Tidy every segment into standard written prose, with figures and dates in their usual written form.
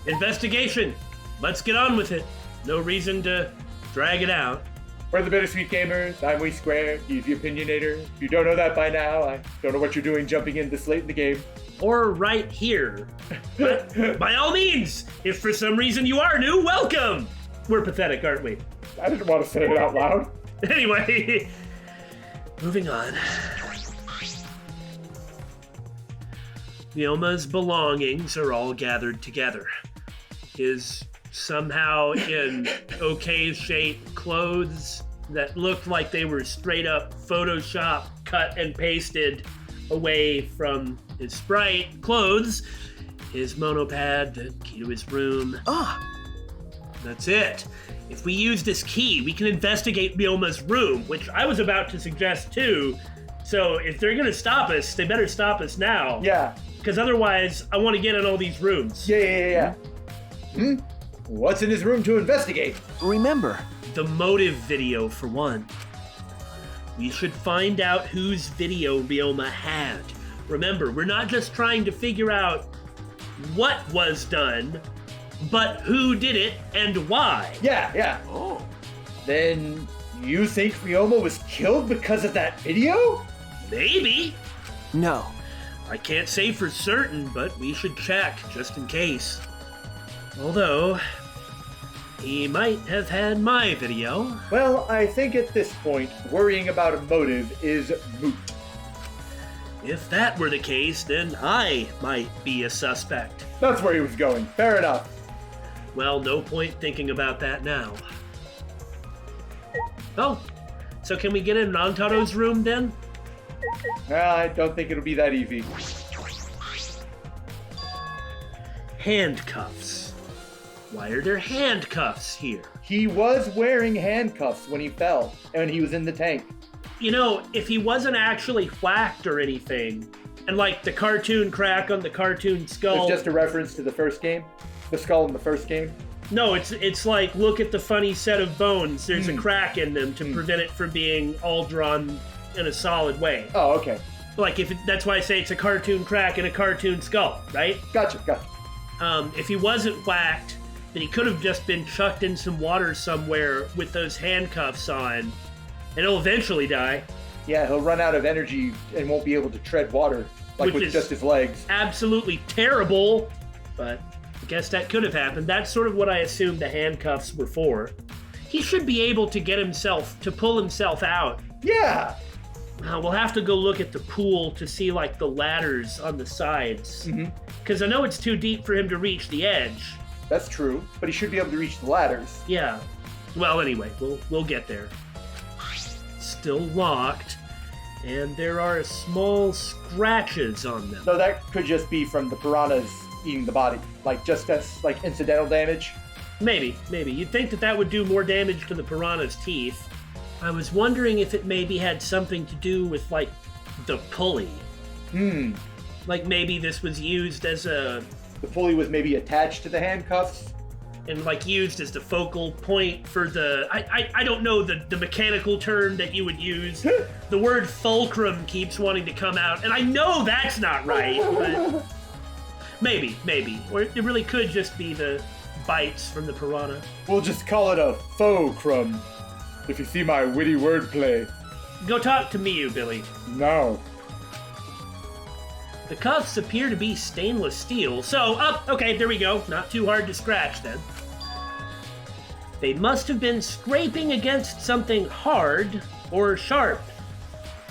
Investigation. Let's get on with it. No reason to drag it out. We're the Bittersweet Gamers. I'm We Square. He's the Opinionator. If you don't know that by now, I don't know what you're doing jumping in this late in the game. Or right here. But by all means, if for some reason you are new, welcome! We're pathetic, aren't we? I didn't want to say it out loud. Anyway, moving on. Ryoma's belongings are all gathered together. His somehow in okay-shaped clothes that looked like they were straight up Photoshop cut and pasted away from his sprite clothes, his monopad, the key to his room. That's it. If we use this key, we can investigate Ryoma's room, which I was about to suggest too. So if they're gonna stop us, they better stop us now. Yeah. Because otherwise, I want to get in all these rooms. Yeah. What's in his room to investigate? Remember, The motive video, for one. We should find out whose video Ryoma had. Remember, we're not just trying to figure out what was done, but who did it and why. Yeah. Oh. Then you think Ryoma was killed because of that video? Maybe. No. I can't say for certain, but we should check just in case. Although, he might have had my video. Well, I think at this point, worrying about a motive is moot. If that were the case, then I might be a suspect. That's where he was going. Fair enough. Well, no point thinking about that now. Oh, so can we get in Rantaro's room then? I don't think it'll be that easy. Handcuffs. Why are there handcuffs here? He was wearing handcuffs when he fell, and he was in the tank. You know, if he wasn't actually whacked or anything, and like the cartoon crack on the cartoon skull... It's just a reference to the first game? The skull in the first game? No, it's like, look at the funny set of bones. There's a crack in them to prevent it from being all drawn in a solid way. Oh, okay. Like, that's why I say it's a cartoon crack in a cartoon skull, right? Gotcha. If he wasn't whacked, then he could have just been chucked in some water somewhere with those handcuffs on, and he'll eventually die. Yeah, he'll run out of energy and won't be able to tread water, like Which with is just his legs. Absolutely terrible, but I guess that could have happened. That's sort of what I assumed the handcuffs were for. He should be able to to pull himself out. Yeah! We'll have to go look at the pool to see, like, the ladders on the sides. Because I know it's too deep for him to reach the edge. That's true, but he should be able to reach the ladders. Yeah. Well, anyway, we'll get there. Still locked, and there are small scratches on them. So that could just be from the piranhas eating the body, like just as like incidental damage. Maybe. You'd think that would do more damage to the piranha's teeth. I was wondering if it maybe had something to do with, like, the pulley. Like maybe this was used as The pulley was maybe attached to the handcuffs. and like used as the focal point for the... I don't know the mechanical term that you would use. The word fulcrum keeps wanting to come out, and I know that's not right, but... Maybe. Or it really could just be the bites from the piranha. We'll just call it a faux crumb, if you see my witty wordplay. Go talk to Miyu, Billy. No. The cuffs appear to be stainless steel, so, okay, there we go. Not too hard to scratch, then. They must have been scraping against something hard or sharp.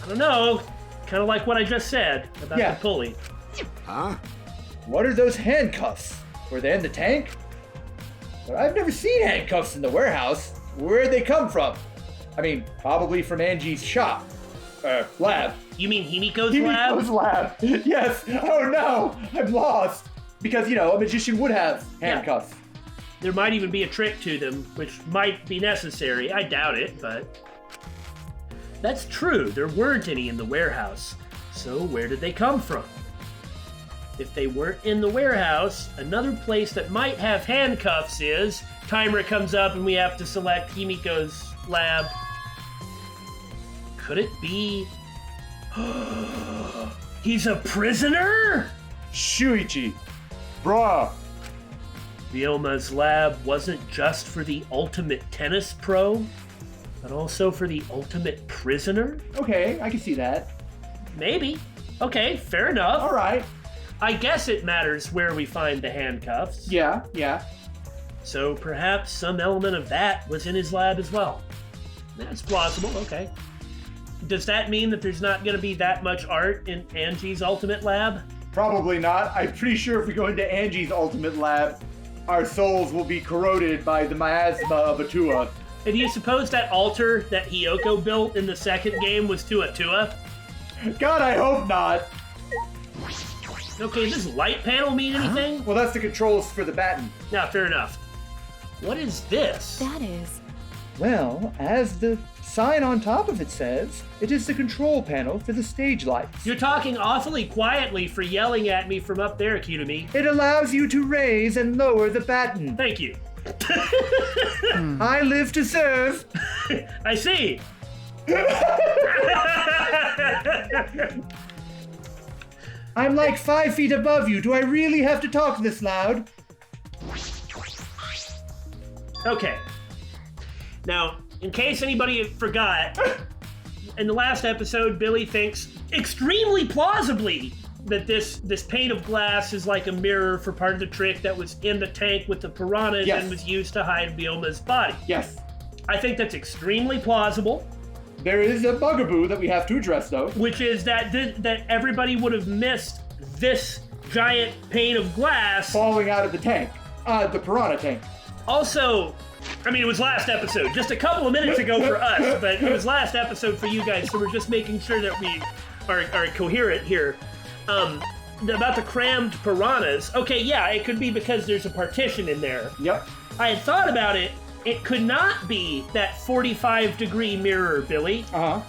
I don't know, kind of like what I just said about the pulley. Huh? What are those handcuffs? Were they in the tank? But I've never seen handcuffs in the warehouse. Where'd they come from? I mean, probably from Angie's shop. Lab. You mean Himiko's lab? Himiko's lab. Yes. Oh no, I'm lost. Because, a magician would have handcuffs. There might even be a trick to them, which might be necessary. I doubt it, but... That's true, there weren't any in the warehouse. So where did they come from? If they weren't in the warehouse, another place that might have handcuffs is... Timer comes up and we have to select Himiko's lab. Could it be... He's a prisoner? Shuichi. Bruh. Bioma's lab wasn't just for the ultimate tennis pro, but also for the ultimate prisoner? Okay, I can see that. Maybe. Okay, fair enough. All right. I guess it matters where we find the handcuffs. Yeah. So perhaps some element of that was in his lab as well. That's plausible, okay. Does that mean that there's not going to be that much art in Angie's ultimate lab? Probably not. I'm pretty sure if we go into Angie's ultimate lab, our souls will be corroded by the miasma of Atua. And do you suppose that altar that Hiyoko built in the second game was to Atua? God, I hope not. Okay, does light panel mean anything? Well, that's the controls for the baton. Yeah, fair enough. What is this? That is. Well, as the sign on top of it says, it is the control panel for the stage lights. You're talking awfully quietly for yelling at me from up there, Kirumi. It allows you to raise and lower the baton. Thank you. I live to serve. I see. I'm like 5 feet above you. Do I really have to talk this loud? Okay. Now, in case anybody forgot, in the last episode, Billy thinks extremely plausibly that this pane of glass is like a mirror for part of the trick that was in the tank with the piranhas and was used to hide Bioma's body. Yes. I think that's extremely plausible. There is a bugaboo that we have to address, though. Which is that everybody would have missed this giant pane of glass falling out of the tank. The piranha tank. Also, I mean, it was last episode, just a couple of minutes ago for us, but it was last episode for you guys, so we're just making sure that we are coherent here. About the crammed piranhas, okay, yeah, it could be because there's a partition in there. Yep. I had thought about it. It could not be that 45-degree mirror, Billy. Uh-huh.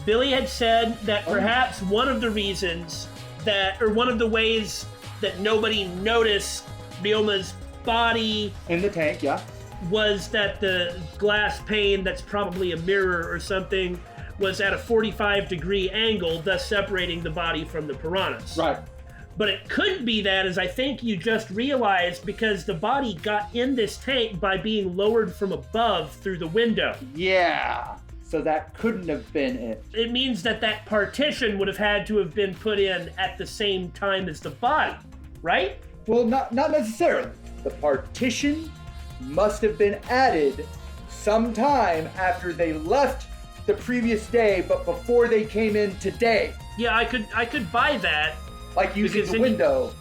Billy had said that perhaps one of the reasons that, or one of the ways that nobody noticed Bioma's body in the tank, yeah, was that the glass pane that's probably a mirror or something was at a 45-degree angle, thus separating the body from the piranhas. Right. But it couldn't be that, as I think you just realized, because the body got in this tank by being lowered from above through the window. Yeah. So that couldn't have been it. It means that that partition would have had to have been put in at the same time as the body, right? Well, not necessarily. The partition must have been added sometime after they left the previous day, but before they came in today. Yeah, I could buy that. Like using the window.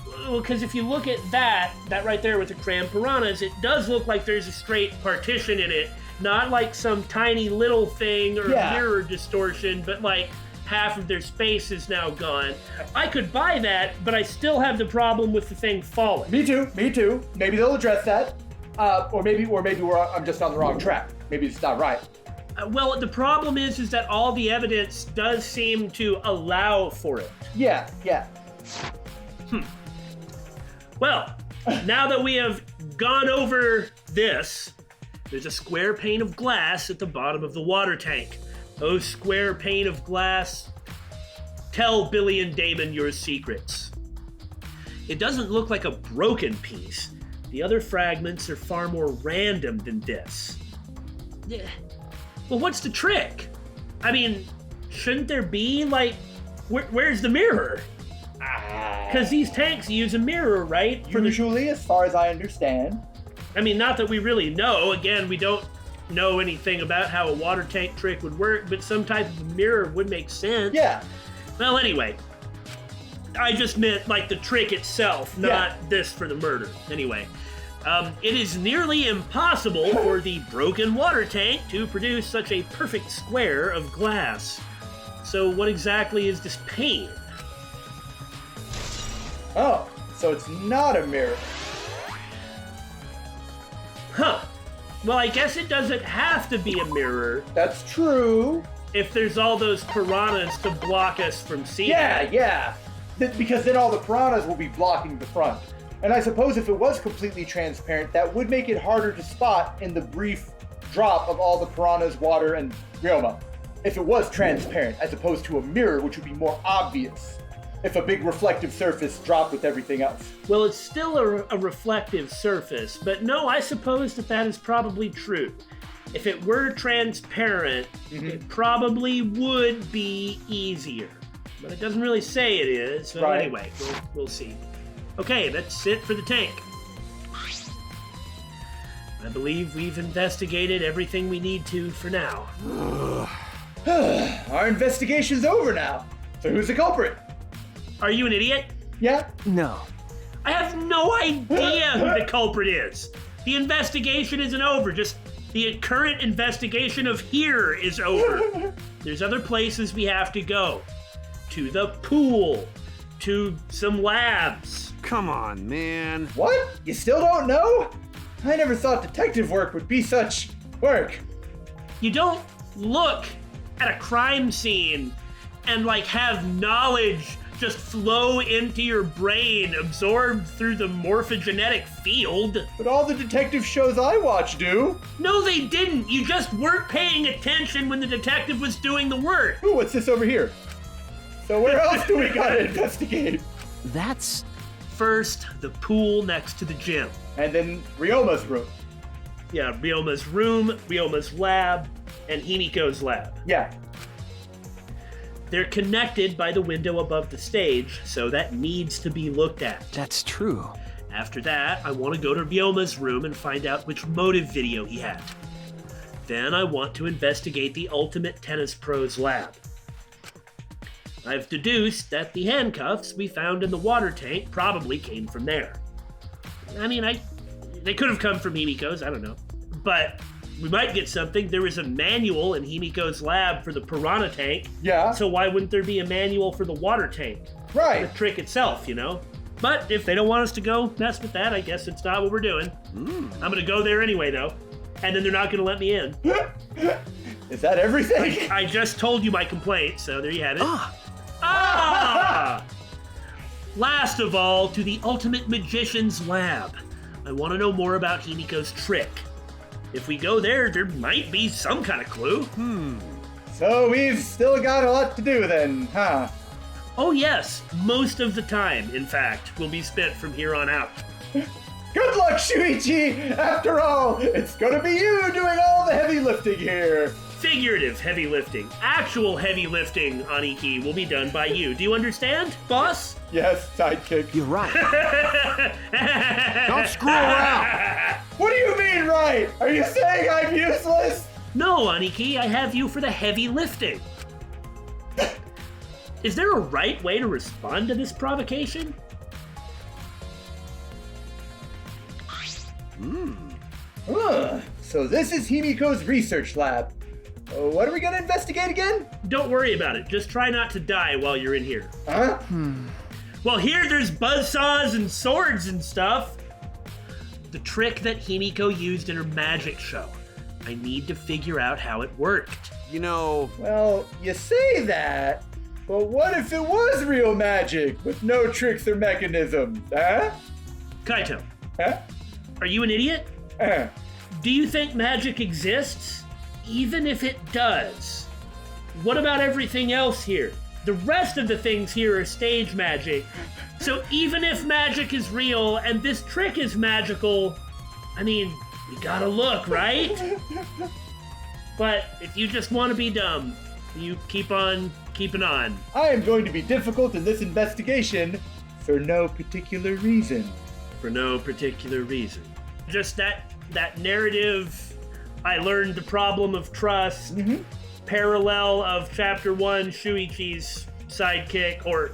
Well, because if you look at that right there with the crammed piranhas, it does look like there's a straight partition in it. Not like some tiny little thing or mirror distortion, but like half of their space is now gone. I could buy that, but I still have the problem with the thing falling. Me too. Maybe they'll address that. Or maybe I'm just on the wrong track. Maybe it's not right. Well, the problem is that all the evidence does seem to allow for it. Yeah. Well, now that we have gone over this, there's a square pane of glass at the bottom of the water tank. Oh, square pane of glass, tell Billy and Damon your secrets. It doesn't look like a broken piece. The other fragments are far more random than this. Well, what's the trick? I mean, shouldn't there be, like, where's the mirror? Because these tanks use a mirror, right? Usually, as far as I understand. I mean, not that we really know. Again, we don't know anything about how a water tank trick would work, but some type of a mirror would make sense. Yeah. Well, anyway, I just meant, like, the trick itself, not this for the murder. Anyway. It is nearly impossible for the broken water tank to produce such a perfect square of glass. So what exactly is this pane? Oh, so it's not a mirror. Huh. Well, I guess it doesn't have to be a mirror. That's true. If there's all those piranhas to block us from seeing it. Yeah. Because then all the piranhas will be blocking the front. And I suppose if it was completely transparent, that would make it harder to spot in the brief drop of all the piranhas, water, and Ryoma. If it was transparent, as opposed to a mirror, which would be more obvious. if a big reflective surface dropped with everything else. Well, it's still a reflective surface, but no, I suppose that is probably true. If it were transparent, it probably would be easier. But it doesn't really say it is, so Right. anyway, we'll see. Okay, that's it for the tank. I believe we've investigated everything we need to for now. Our investigation's over now. So who's the culprit? Are you an idiot? Yeah? No. I have no idea who the culprit is. The investigation isn't over, just the current investigation of here is over. There's other places we have to go. To the pool, to some labs. Come on, man. What? You still don't know? I never thought detective work would be such work. You don't look at a crime scene and have knowledge just flow into your brain, absorbed through the morphogenetic field. But all the detective shows I watch do. No, they didn't. You just weren't paying attention when the detective was doing the work. Ooh, what's this over here? So where else do we gotta investigate? That's... First, the pool next to the gym. And then Ryoma's room. Yeah, Ryoma's room, Ryoma's lab, and Himiko's lab. Yeah. They're connected by the window above the stage, so that needs to be looked at. that's true. After that, I want to go to Ryoma's room and find out which motive video he had. Then I want to investigate the Ultimate Tennis Pro's lab. I've deduced that the handcuffs we found in the water tank probably came from there. I mean, they could have come from Himiko's, I don't know. But we might get something. There was a manual in Himiko's lab for the piranha tank. Yeah. So why wouldn't there be a manual for the water tank? Right. The trick itself, you know? But if they don't want us to go mess with that, I guess it's not what we're doing. I'm gonna go there anyway, though. And then they're not gonna let me in. Is that everything? I just told you my complaint, so there you have it. Ah, Ah! Last of all, to the Ultimate Magician's lab. I want to know more about Himiko's trick. If we go there, there might be some kind of clue. So we've still got a lot to do then, huh? Oh yes, most of the time, in fact, will be spent from here on out. Good luck, Shuichi! After all, it's gonna be you doing all the heavy lifting here. Figurative heavy lifting. Actual heavy lifting, Aniki, will be done by you. Do you understand, boss? Yes, sidekick. you're right. Don't screw around. What do you mean, right? Are you saying I'm useless? No, Aniki, I have you for the heavy lifting. Is there a right way to respond to this provocation? So this is Himiko's research lab. What are we gonna investigate again? Don't worry about it. Just try not to die while you're in here. Huh? Well, here there's buzzsaws and swords and stuff. The trick that Himiko used in her magic show. I need to figure out how it worked. You know, Well, you say that, but what if it was real magic with no tricks or mechanisms, huh? Kaito, Huh? are you an idiot? Uh, Do you think magic exists? Even if it does, what about everything else here? The rest of the things here are stage magic. So even if magic is real and this trick is magical, I mean, we gotta look, right? But if you just want to be dumb, you keep on keeping on. I am going to be difficult in this investigation for no particular reason. For no particular reason. Just that narrative, I learned the problem of trust, parallel of chapter 1, Shuichi's sidekick, or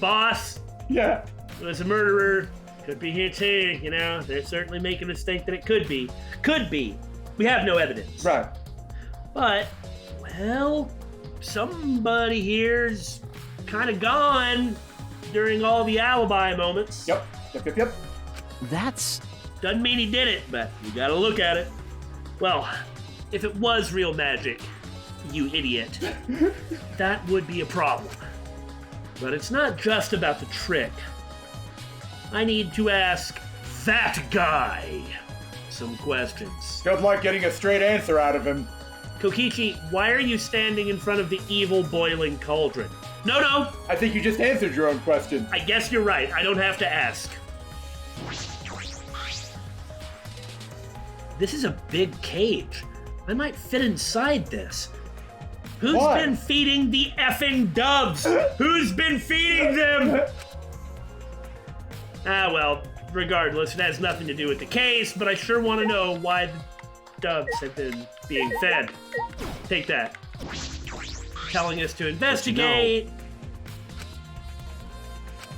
boss, Yeah. was a murderer. Could be here too, you know? They're certainly making us think that it could be. Could be. We have no evidence. Right. But, well, somebody here's kind of gone during all the alibi moments. Yep. Yep. That's... Doesn't mean he did it, but you gotta look at it. Well, if it was real magic, you idiot, that would be a problem. But it's not just about the trick. I need to ask that guy some questions. Good luck getting a straight answer out of him. Kokichi, why are you standing in front of the evil boiling cauldron? No. I think you just answered your own question. I guess you're right. I don't have to ask. This is a big cage. I might fit inside this. Who's What? been feeding the effing doves? Who's been feeding them? Well, regardless, it has nothing to do with the case, but I sure want to know why the doves have been being fed. Take that. Telling us to investigate.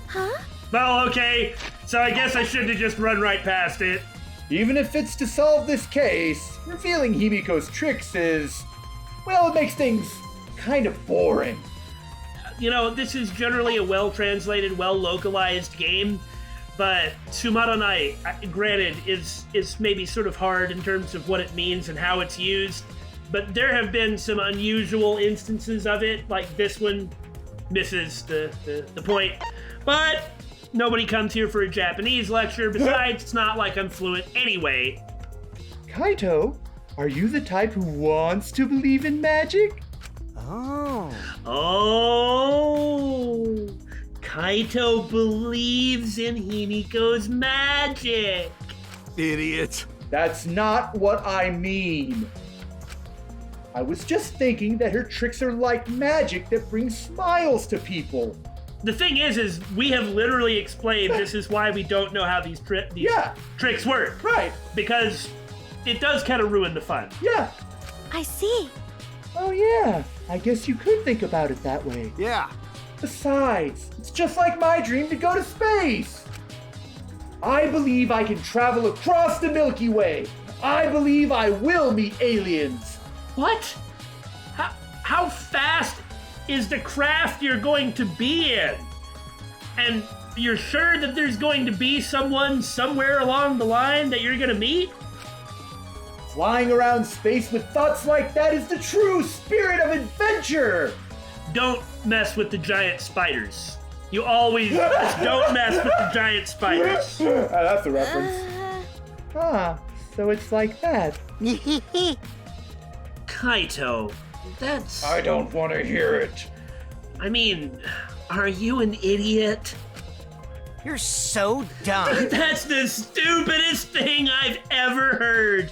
Huh? Well, okay, so I guess I should have just run right past it. Even if it's to solve this case, revealing Himiko's tricks is, well, it makes things kind of boring. You know, this is generally a well-translated, well-localized game, but Sumaranai, granted, is maybe sort of hard in terms of what it means and how it's used, but there have been some unusual instances of it, like this one misses the point. But nobody comes here for a Japanese lecture. Besides, it's not like I'm fluent anyway. Kaito, are you the type who wants to believe in magic? Oh. Oh, Kaito believes in Himiko's magic. Idiot. That's not what I mean. I was just thinking that her tricks are like magic that brings smiles to people. The thing is we have literally explained this is why we don't know how these Yeah. tricks work. Right. Because it does kind of ruin the fun. Yeah. I see. Oh yeah, I guess you could think about it that way. Yeah. Besides, it's just like my dream to go to space. I believe I can travel across the Milky Way. I believe I will meet aliens. What? How fast is the craft you're going to be in? And you're sure that there's going to be someone somewhere along the line that you're going to meet? Flying around space with thoughts like that is the true spirit of adventure. Don't mess with the giant spiders. You always just don't mess with the giant spiders. That's a reference. Ah, so it's like that. Kaito, that's... I don't want to hear it. I mean, are you an idiot? You're so dumb. That's the stupidest thing I've ever heard.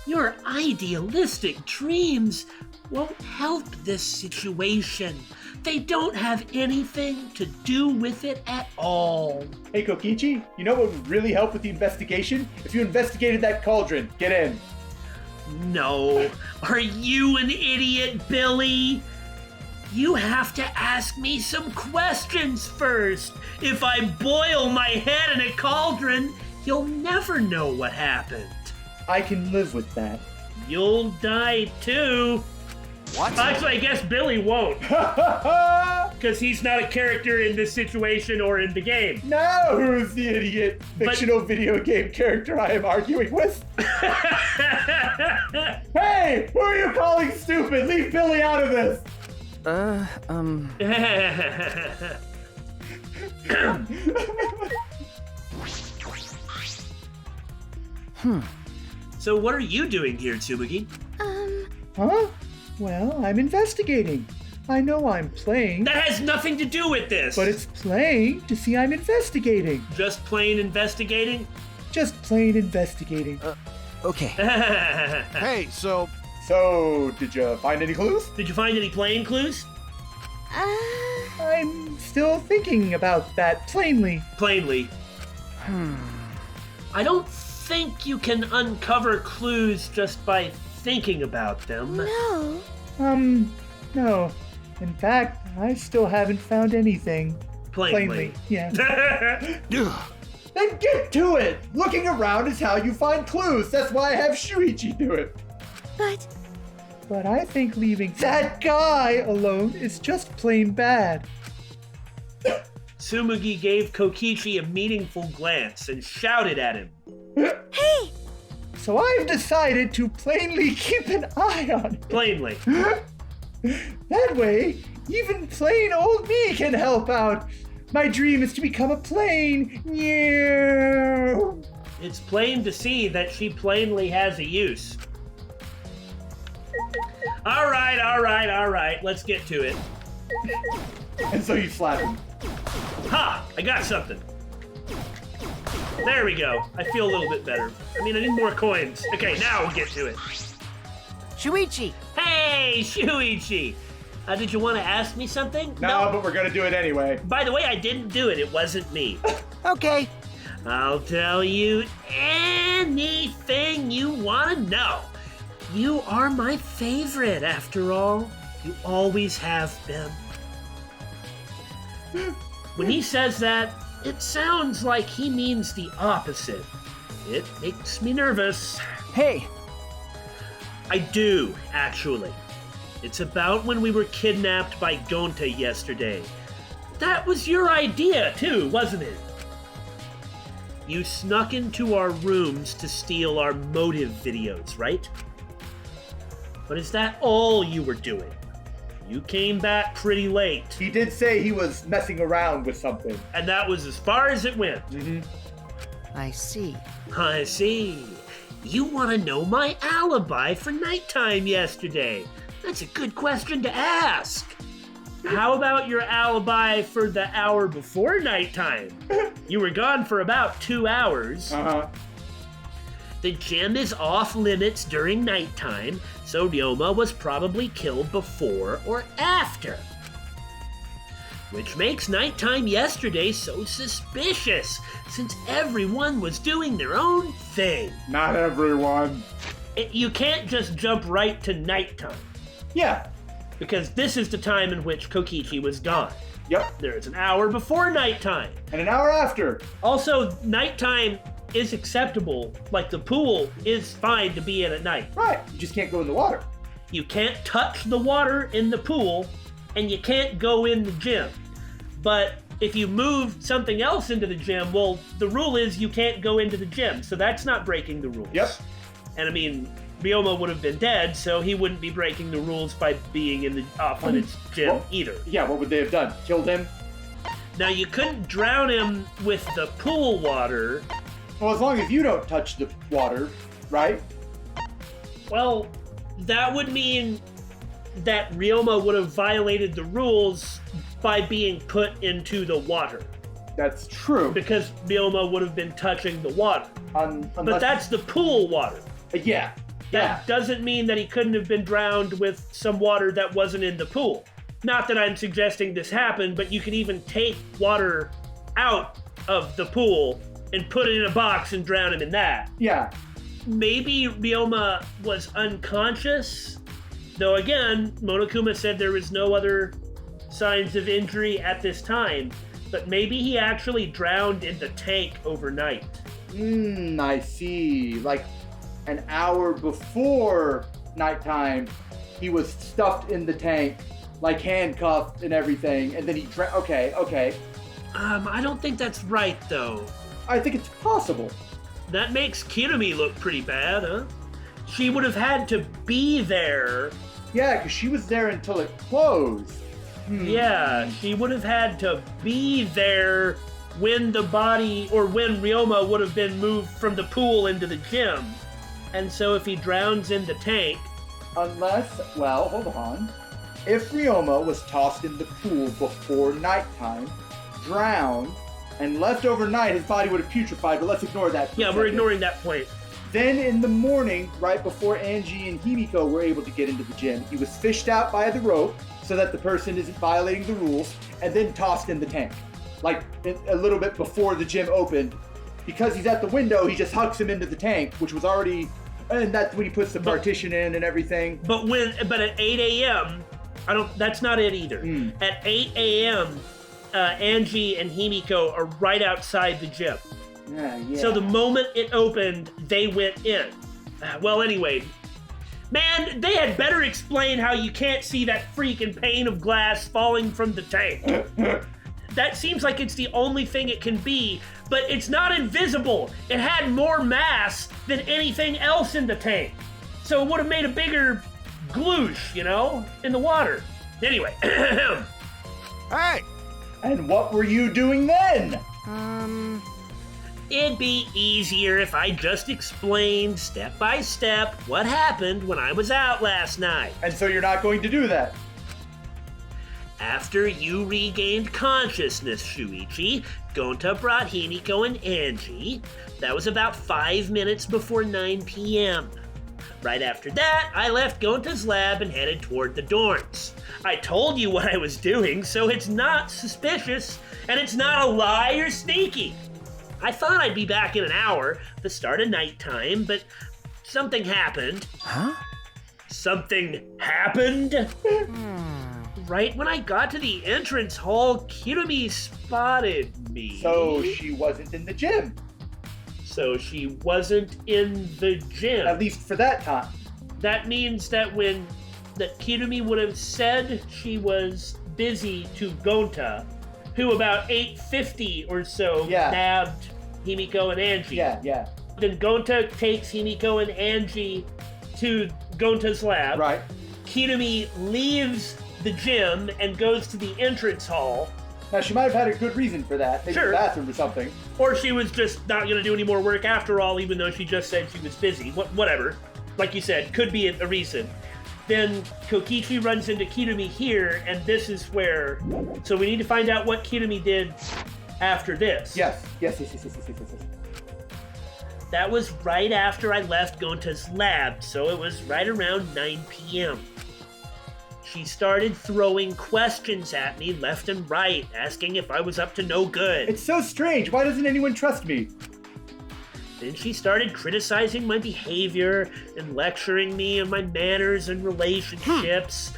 Your idealistic dreams won't help this situation. They don't have anything to do with it at all. Hey Kokichi, you know what would really help with the investigation? If you investigated that cauldron. Get in. No. Are you an idiot, Billy? You have to ask me some questions first. If I boil my head in a cauldron, you'll never know what happened. I can live with that. You'll die too. What? Actually, I guess Billy won't, because he's not a character in this situation or in the game. Now who's the idiot fictional video game character I am arguing with? Hey, who are you calling stupid? Leave Billy out of this. So what are you doing here, Tsumugi? Huh? Well, I'm investigating. I know I'm playing, That has nothing to do with this. but it's playing to see I'm investigating. just plain investigating. Just plain investigating. Okay. Hey, so So, did you find any clues? Did you find any playing clues? I'm still thinking about that plainly. Plainly. I don't think you can uncover clues just by thinking about them. No. No. In fact, I still haven't found anything. Plainly. Yeah. ugh, Then get to it! Looking around is how you find clues. That's why I have Shuichi do it. But I think leaving that guy alone is just plain bad. Tsumugi gave Kokichi a meaningful glance and shouted at him. hey, So I've decided to plainly keep an eye on it. Plainly. That way, even plain old me can help out. My dream is to become a plain. Yeah. It's plain to see that she plainly has a use. All right. Let's get to it. And so you slap him. Ha! I got something. There we go. I feel a little bit better. I mean, I need more coins. Okay, now we'll get to it. Shuichi! Hey, Shuichi! Did you want to ask me something? No, but we're gonna do it anyway. By the way, I didn't do it. It wasn't me. Okay. I'll tell you anything you want to know. You are my favorite, after all. You always have been. When he says that, it sounds like he means the opposite. It makes me nervous. Hey, I do, actually. It's about when we were kidnapped by Gonta yesterday. That was your idea, too, wasn't it? You snuck into our rooms to steal our motive videos, right? But is that all you were doing? You came back pretty late, He did say he was messing around with something. and that was as far as it went. I see. I see. You want to know my alibi for nighttime yesterday? That's a good question to ask. How about your alibi for the hour before nighttime? You were gone for about 2 hours. Uh-huh. The gym is off limits during nighttime, so Ryoma was probably killed before or after. Which makes nighttime yesterday so suspicious, since everyone was doing their own thing. Not everyone. You can't just jump right to nighttime, Yeah. because this is the time in which Kokichi was gone. Yep. There is an hour before nighttime. And an hour after. Also, nighttime is acceptable. Like, the pool is fine to be in at night. Right. You just can't go in the water. You can't touch the water in the pool, and you can't go in the gym. But if you move something else into the gym, well, the rule is you can't go into the gym, so that's not breaking the rules. Yep. And I mean, Ryoma would have been dead, so he wouldn't be breaking the rules by being in the off-limits gym Well, either. Yeah, what would they have done? Killed him? Now, you couldn't drown him with the pool water. Well, as long as you don't touch the water, right? Well, that would mean that Ryoma would have violated the rules by being put into the water, That's true. because Ryoma would have been touching the water. Unless, But that's the pool water. yeah. That doesn't mean that he couldn't have been drowned with some water that wasn't in the pool. Not that I'm suggesting this happened, but you could even take water out of the pool and put it in a box and drown him in that. Yeah. Maybe Ryoma was unconscious, though again, Monokuma said there was no other signs of injury at this time, but maybe he actually drowned in the tank overnight. I see. Like an hour before nighttime, he was stuffed in the tank, like handcuffed and everything, and then he Okay. I don't think that's right, though. I think it's possible. That makes Kirumi look pretty bad, huh? She would have had to be there. Yeah, because she was there until it closed. Yeah, she would have had to be there when the body, or when Ryoma would have been moved from the pool into the gym. And so if he drowns in the tank, Unless, well, hold on. If Ryoma was tossed in the pool before nighttime, drowned, and left overnight, his body would have putrefied, but let's ignore that. for a yeah, we're second. ignoring that point. Then in the morning, right before Angie and Himiko were able to get into the gym, he was fished out by the rope so that the person isn't violating the rules, and then tossed in the tank. Like a little bit before the gym opened. Because he's at the window, he just hucks him into the tank, which was already, and that's when he puts the partition in and everything. But at 8 a.m., that's not it either. At 8 a.m., Angie and Himiko are right outside the gym. Yeah. So the moment it opened, they went in. Well, anyway, man, they had better explain how you can't see that freaking pane of glass falling from the tank. That seems like it's the only thing it can be, but it's not invisible. It had more mass than anything else in the tank. So it would have made a bigger gloosh, in the water. Anyway. Hey! And what were you doing then? It'd be easier if I just explained step by step what happened when I was out last night. And so you're not going to do that. After you regained consciousness, Shuichi, Gonta brought Himiko and Angie. That was about 5 minutes before 9 p.m. Right after that, I left Gonta's lab and headed toward the dorms. I told you what I was doing, so it's not suspicious, and it's not a lie or sneaky. I thought I'd be back in an hour, the start of nighttime, but something happened. Huh? Something happened? Right when I got to the entrance hall, Kirumi spotted me. So she wasn't in the gym. So she wasn't in the gym. At least for that time. That means that Kirumi would have said she was busy to Gonta, who about 8:50 or so nabbed Himiko and Angie. Yeah. Then Gonta takes Himiko and Angie to Gonta's lab. Right. Kirumi leaves the gym and goes to the entrance hall. Now, she might have had a good reason for that. Maybe the bathroom or something. Or she was just not going to do any more work after all, even though she just said she was busy. Whatever. Like you said, could be a reason. Then Kokichi runs into Kirumi here, and this is where... So we need to find out what Kirumi did after this. Yes. That was right after I left Gonta's lab, so it was right around 9 p.m. She started throwing questions at me left and right, asking if I was up to no good. It's so strange. Why doesn't anyone trust me? Then she started criticizing my behavior and lecturing me on my manners and relationships.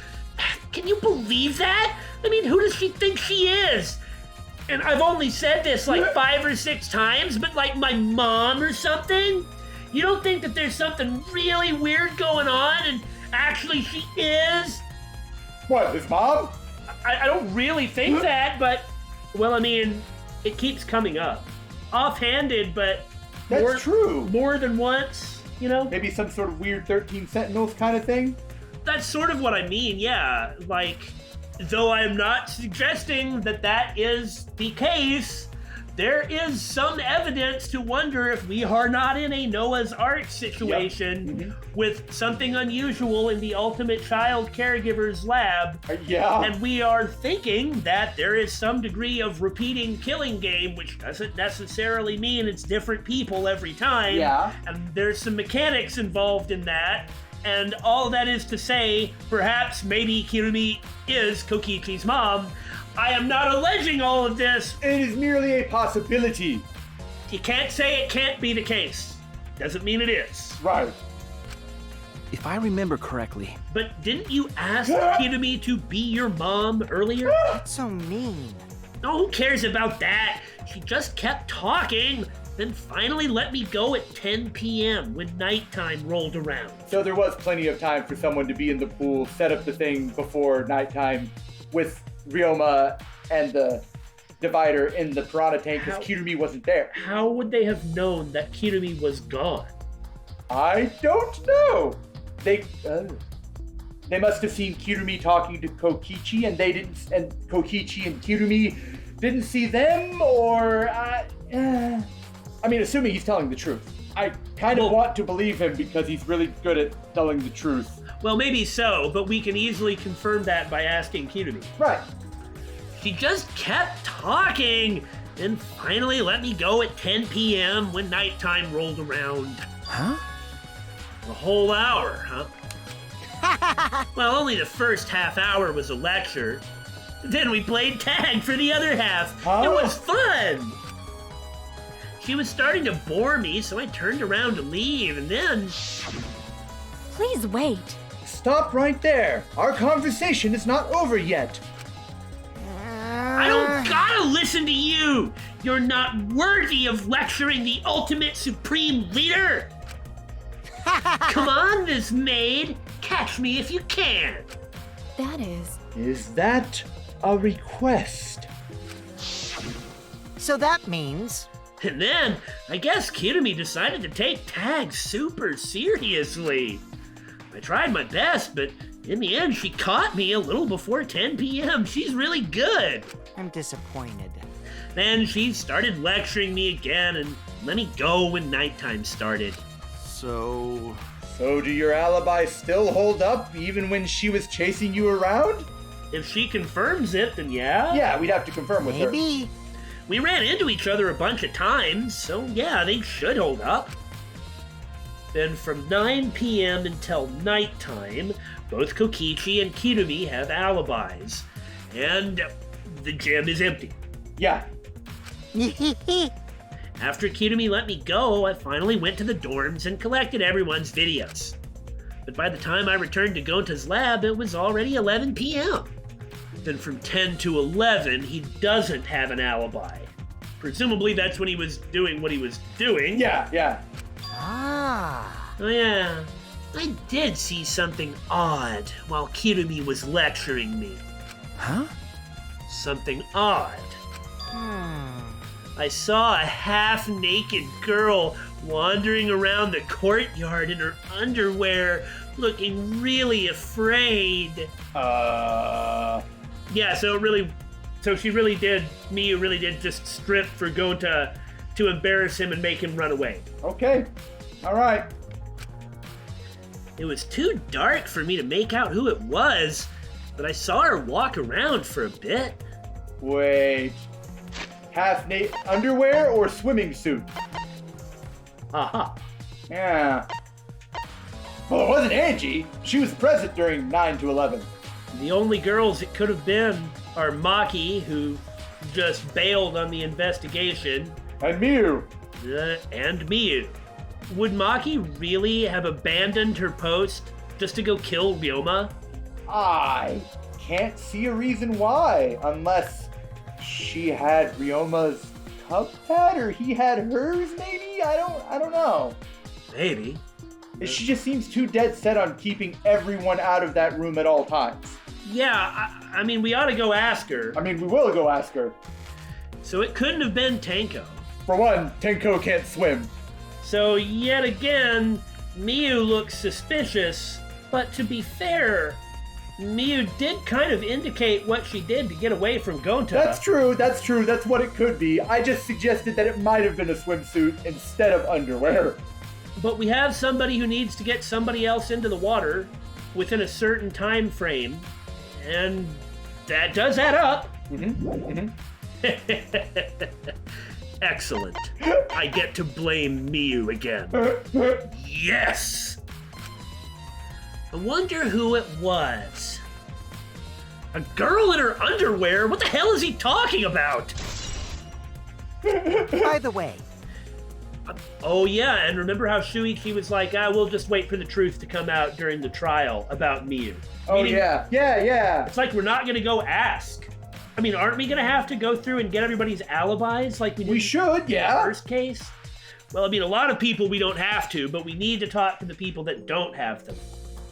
Can you believe that? I mean, who does she think she is? And I've only said this like 5 or 6 times, but like my mom or something? You don't think that there's something really weird going on and actually she is? What, his mom? I don't really think that, but, well, I mean, it keeps coming up. Offhanded, but... That's true. More than once, you know? Maybe some sort of weird 13 Sentinels kind of thing? That's sort of what I mean, yeah. Like, though I am not suggesting that that is the case, there is some evidence to wonder if we are not in a Noah's Ark situation with something unusual in the ultimate child caregiver's lab. And we are thinking that there is some degree of repeating killing game, which doesn't necessarily mean it's different people every time. And there's some mechanics involved in that. And all that is to say, perhaps maybe Kirumi is Kokichi's mom. I am not alleging all of this. It is merely a possibility. You can't say it can't be the case. Doesn't mean it is. Right. If I remember correctly. But didn't you ask Kirumi to be your mom earlier? That's so mean. Oh, who cares about that? She just kept talking, then finally let me go at 10 p.m. when nighttime rolled around. So there was plenty of time for someone to be in the pool, set up the thing before nighttime with Ryoma and the divider in the piranha tank because Kirumi wasn't there. How would they have known that Kirumi was gone? I don't know. They must have seen Kirumi talking to Kokichi and Kokichi and Kirumi didn't see them, or I mean, assuming he's telling the truth. I kind of want to believe him because he's really good at telling the truth. Well, maybe so, but we can easily confirm that by asking Kirumi. Right. She just kept talking, and finally let me go at 10 p.m. when nighttime rolled around. Huh? A whole hour, huh? Well, only the first half hour was a lecture. Then we played tag for the other half. It was fun! She was starting to bore me, so I turned around to leave, and then... Please wait. Stop right there. Our conversation is not over yet. I don't gotta listen to you! You're not worthy of lecturing the ultimate supreme leader! Come on, Miss Maid. Catch me if you can. That is... Is that a request? So that means... And then, I guess Kirumi decided to take tag super seriously. I tried my best, but in the end, she caught me a little before 10 p.m. She's really good. I'm disappointed. Then she started lecturing me again and let me go when nighttime started. So do your alibis still hold up even when she was chasing you around? If she confirms it, then yeah. Yeah, we'd have to confirm with her. Maybe. We ran into each other a bunch of times, so yeah, they should hold up. Then from 9 p.m. until nighttime, both Kokichi and Kirumi have alibis. And the gym is empty. Yeah. After Kirumi let me go, I finally went to the dorms and collected everyone's videos. But by the time I returned to Gonta's lab, it was already 11 p.m. Then from 10 to 11, he doesn't have an alibi. Presumably that's when he was doing what he was doing. Yeah. Ah. Oh yeah, I did see something odd while Kirumi was lecturing me. Huh? Something odd. Hmm. I saw a half-naked girl wandering around the courtyard in her underwear, looking really afraid. Yeah, so Miyu really did just strip for Gonta to embarrass him and make him run away. Okay. All right. It was too dark for me to make out who it was, but I saw her walk around for a bit. Wait. Half-naked underwear or swimming suit? Aha. Yeah. Well, it wasn't Angie. She was present during 9 to 11. The only girls it could have been are Maki, who just bailed on the investigation, And Miu. and Miyu. Would Maki really have abandoned her post just to go kill Ryoma? I can't see a reason why, unless she had Ryoma's cup pad or he had hers, maybe? I don't know. Maybe. She just seems too dead set on keeping everyone out of that room at all times. Yeah, I mean, we ought to go ask her. I mean, we will go ask her. So it couldn't have been Tenko. For one, Tenko can't swim. So yet again, Miyu looks suspicious, but to be fair, Miyu did kind of indicate what she did to get away from Gonta. That's true, that's what it could be. I just suggested that it might have been a swimsuit instead of underwear. But we have somebody who needs to get somebody else into the water within a certain time frame, and that does add up. Excellent. I get to blame Miyu again. Yes! I wonder who it was. A girl in her underwear? What the hell is he talking about? By the way, Oh yeah, and remember how Shuichi was like, we'll just wait for the truth to come out during the trial about Miyu. Oh, Meaning, yeah. It's like we're not gonna go ask. I mean, aren't we gonna have to go through and get everybody's alibis like we did We should, in the yeah. first case? Well, I mean, a lot of people we don't have to, but we need to talk to the people that don't have them.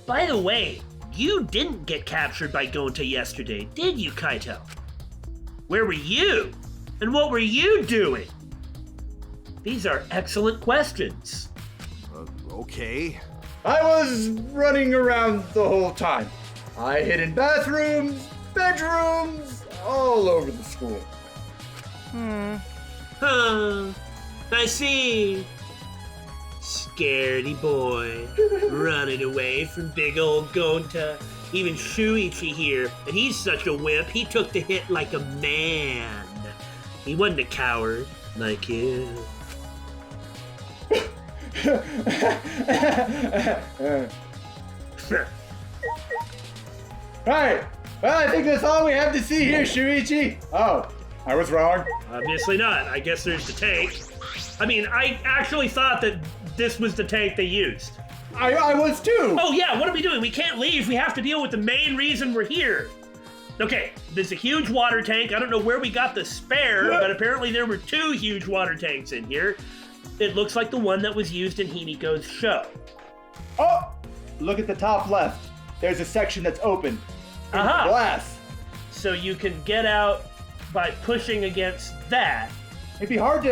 By the way, you didn't get captured by Gonta yesterday, did you, Kaito? Where were you? And what were you doing? These are excellent questions. Okay. I was running around the whole time. I hid in bathrooms, bedrooms, all over the school. Huh. I see. Scaredy boy. Running away from big old Gonta. Even Shuichi here, and he's such a wimp, he took the hit like a man. He wasn't a coward like you. Right. Well, I think that's all we have to see here, Shuichi. Oh, I was wrong. Obviously not. I guess there's the tank. I mean, I actually thought that this was the tank they used. I was too. Oh yeah, what are we doing? We can't leave. We have to deal with the main reason we're here. Okay, there's a huge water tank. I don't know where we got the spare, but apparently there were 2 huge water tanks in here. It looks like the one that was used in Hiniko's show. Oh, look at the top left. There's a section that's open. In Aha. glass. So you can get out by pushing against that. It'd be hard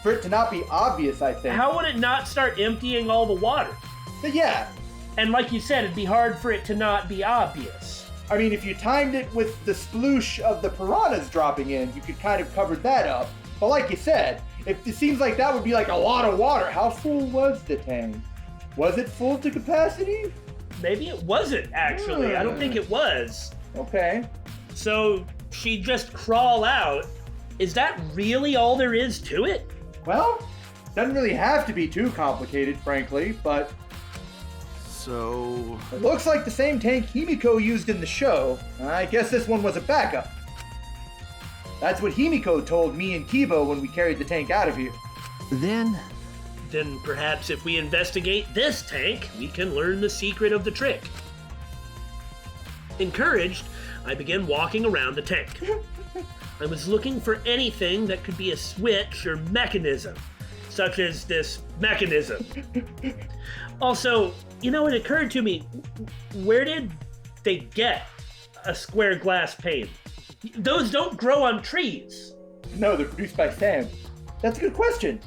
for it to not be obvious, I think. How would it not start emptying all the water? But yeah. And like you said, it'd be hard for it to not be obvious. I mean, if you timed it with the sploosh of the piranhas dropping in, you could kind of cover that up. But like you said, it seems like that would be like a lot of water. How full was the tank? Was it full to capacity? Maybe it wasn't, actually. I don't think it was. Okay. So she'd just crawl out. Is that really all there is to it? Well, doesn't really have to be too complicated, frankly, but So, it looks like the same tank Himiko used in the show. I guess this one was a backup. That's what Himiko told me and Kibo when we carried the tank out of here. Then, Then perhaps if we investigate this tank, we can learn the secret of the trick. Encouraged, I began walking around the tank. I was looking for anything that could be a switch or mechanism, such as this mechanism. Also, it occurred to me, where did they get a square glass pane? Those don't grow on trees. No, they're produced by Sam. That's a good question.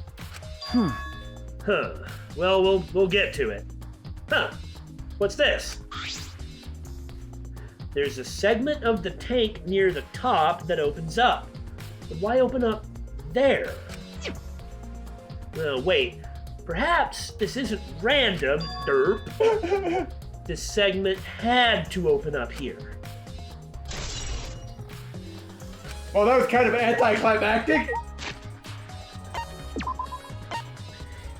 Huh. Well, we'll get to it. Huh. What's this? There's a segment of the tank near the top that opens up. But why open up there? Wait. Perhaps this isn't random, derp. This segment had to open up here. Well, that was kind of anticlimactic.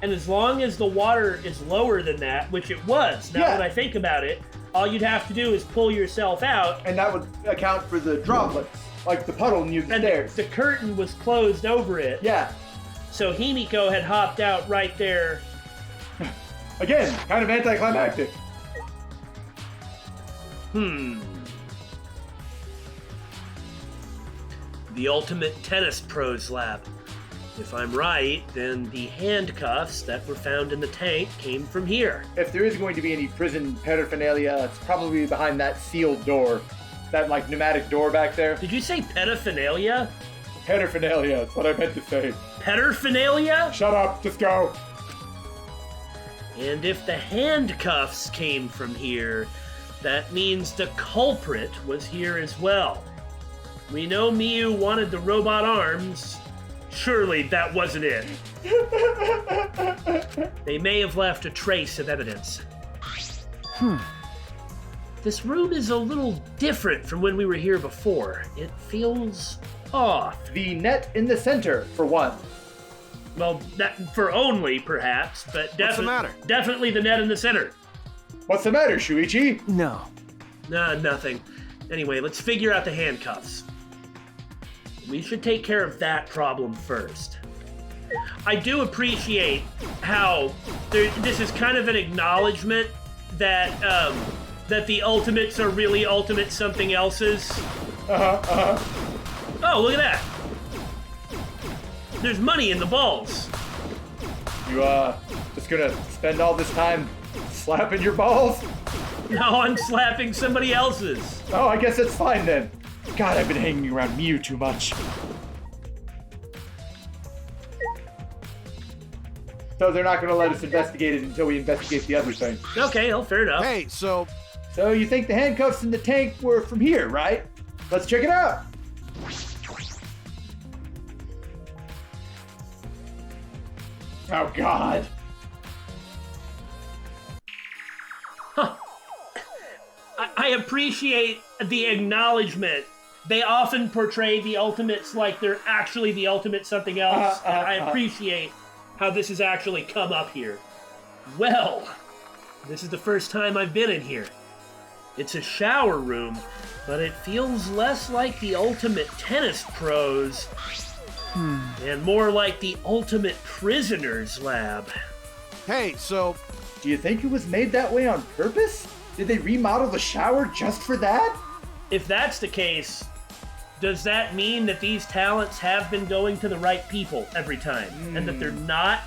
And as long as the water is lower than that, which it was, now that I think about it, all you'd have to do is pull yourself out. And that would account for the droplets, like the puddle near the And stairs. the curtain was closed over it. Yeah. So Himiko had hopped out right there. Again, kind of anticlimactic. The Ultimate Tennis Pros Lab. If I'm right, then the handcuffs that were found in the tank came from here. If there is going to be any prison paraphernalia, it's probably behind that sealed door. That, pneumatic door back there. Did you say pedophilia? Paraphernalia, that's what I meant to say. Pedophilia? Shut up, just go. And if the handcuffs came from here, that means the culprit was here as well. We know Miyu wanted the robot arms. Surely that wasn't it. They may have left a trace of evidence. This room is a little different from when we were here before. It feels off. The net in the center, for one. Well, that for only, perhaps, but What's the matter? definitely the net in the center. What's the matter, Shuichi? no. Nah, nothing. Anyway, let's figure out the handcuffs. We should take care of that problem first. I do appreciate how this is kind of an acknowledgement that that the ultimates are really ultimate something else's. Oh, look at that! There's money in the balls. You, just gonna spend all this time slapping your balls? Now I'm slapping somebody else's. Oh, I guess it's fine then. God, I've been hanging around Miyu too much. So they're not gonna let us investigate it until we investigate the other thing. Okay, well, fair enough. hey, so So you think the handcuffs in the tank were from here, right? Let's check it out. Oh, God. I appreciate the acknowledgement. They often portray the ultimates like they're actually the ultimate something else, and I appreciate how this has actually come up here. Well, this is the first time I've been in here. It's a shower room, but it feels less like the Ultimate Tennis Pros and more like the Ultimate Prisoners Lab. hey, so Do you think it was made that way on purpose? Did they remodel the shower just for that? If that's the case, does that mean that these talents have been going to the right people every time and that they're not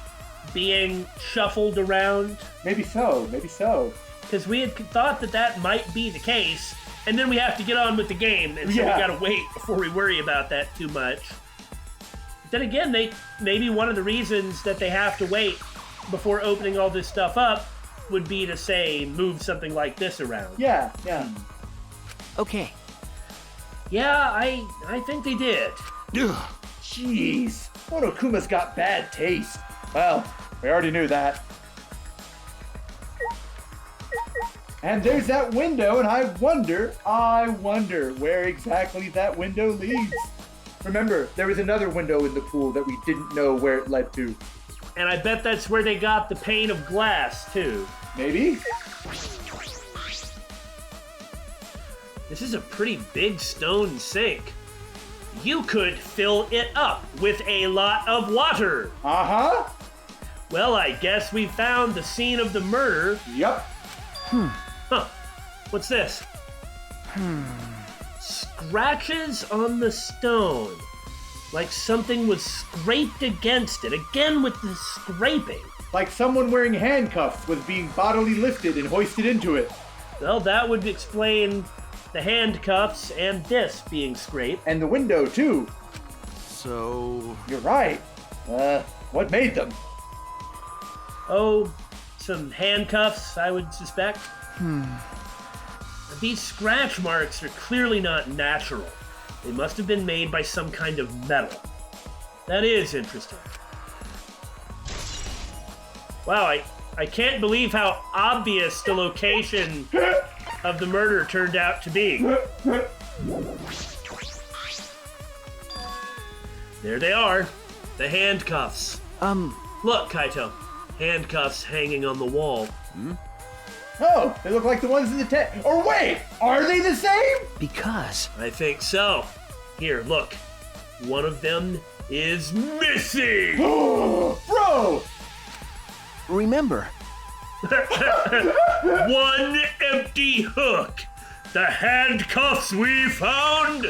being shuffled around? Maybe so, maybe so. Because we had thought that that might be the case, and then we have to get on with the game, and so we gotta wait before we worry about that too much. Then again, maybe one of the reasons that they have to wait before opening all this stuff up would be to, say, move something like this around. Yeah. Okay. Yeah, I think they did. ugh, Jeez, Monokuma's got bad taste. Well, we already knew that. And there's that window, and I wonder where exactly that window leads. Remember, there was another window in the pool that we didn't know where it led to. And I bet that's where they got the pane of glass, too. Maybe? This is a pretty big stone sink. You could fill it up with a lot of water. Uh-huh. Well, I guess we found the scene of the murder. Yep. Huh. What's this? Scratches on the stone. Like something was scraped against it. Again with the scraping. Like someone wearing handcuffs was being bodily lifted and hoisted into it. Well, that would explain the handcuffs and this being scraped. And the window, too. So... You're right. What made them? Oh, some handcuffs, I would suspect. These scratch marks are clearly not natural. They must have been made by some kind of metal. That is interesting. Wow, I can't believe how obvious the location of the murder turned out to be. There they are, the handcuffs. Look, Kaito, handcuffs hanging on the wall. Oh, they look like the ones in the tent. Or wait, are they the same? Because I think so. Here, look. One of them is missing! Bro! remember, One empty hook. The handcuffs we found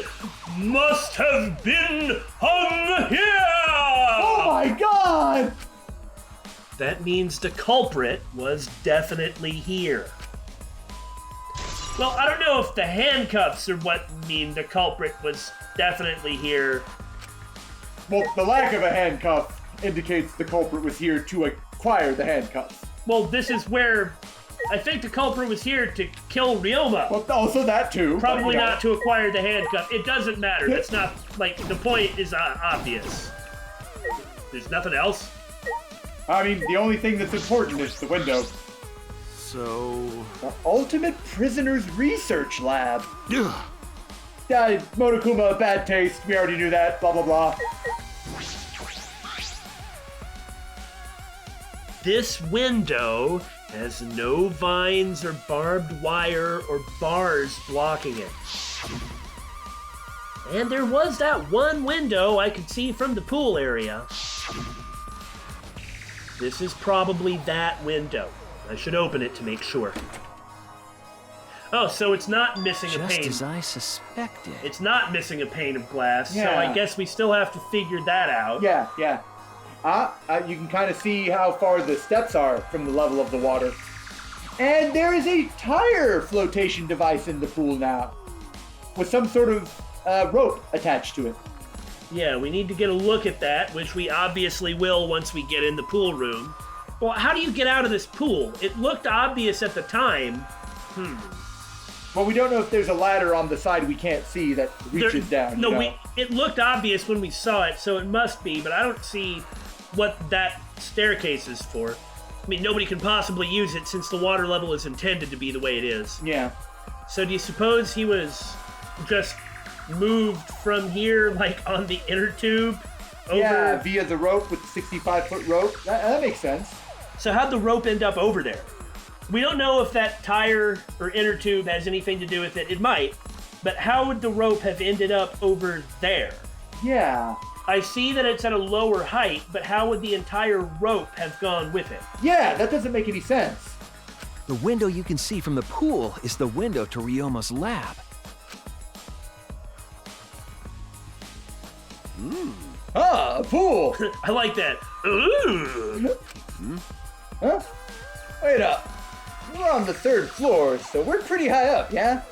must have been hung here! Oh my god! That means the culprit was definitely here. Well, I don't know if the handcuffs are what mean the culprit was definitely here. Well, the lack of a handcuff indicates the culprit was here to acquire the handcuffs. Well, this is where I think the culprit was here to kill Ryoma. Well, also that too. Probably but, not to acquire the handcuff. It doesn't matter. That's not, like, the point is obvious. There's nothing else? I mean, the only thing that's important is the window. So... The Ultimate Prisoners Research Lab. Ugh. Monokuma, bad taste. We already knew that. Blah, blah, blah. This window has no vines or barbed wire or bars blocking it. And there was that one window I could see from the pool area. This is probably that window. I should open it to make sure. Oh, so it's not missing a just pane. as I suspected. It's not missing a pane of glass, so Yeah. I guess we still have to figure that out. Yeah. You can kind of see how far the steps are from the level of the water. And there is a tire flotation device in the pool now, with some sort of rope attached to it. Yeah, we need to get a look at that, which we obviously will once we get in the pool room. Well, how do you get out of this pool? It looked obvious at the time. Well, we don't know if there's a ladder on the side we can't see that reaches down. No, you know? it looked obvious when we saw it, so it must be, but I don't see what that staircase is for. I mean, nobody can possibly use it since the water level is intended to be the way it is. Yeah. So do you suppose he was just moved from here, like on the inner tube? Over? Yeah, via the rope with the 65-foot rope. That makes sense. So how'd the rope end up over there? We don't know if that tire or inner tube has anything to do with it. It might. But how would the rope have ended up over there? Yeah. I see that it's at a lower height, but how would the entire rope have gone with it? Yeah, that doesn't make any sense. The window you can see from the pool is the window to Ryoma's lab. Ah, a pool. I like that. Ooh. Huh? Wait up. We're on the 3rd floor, so we're pretty high up, yeah?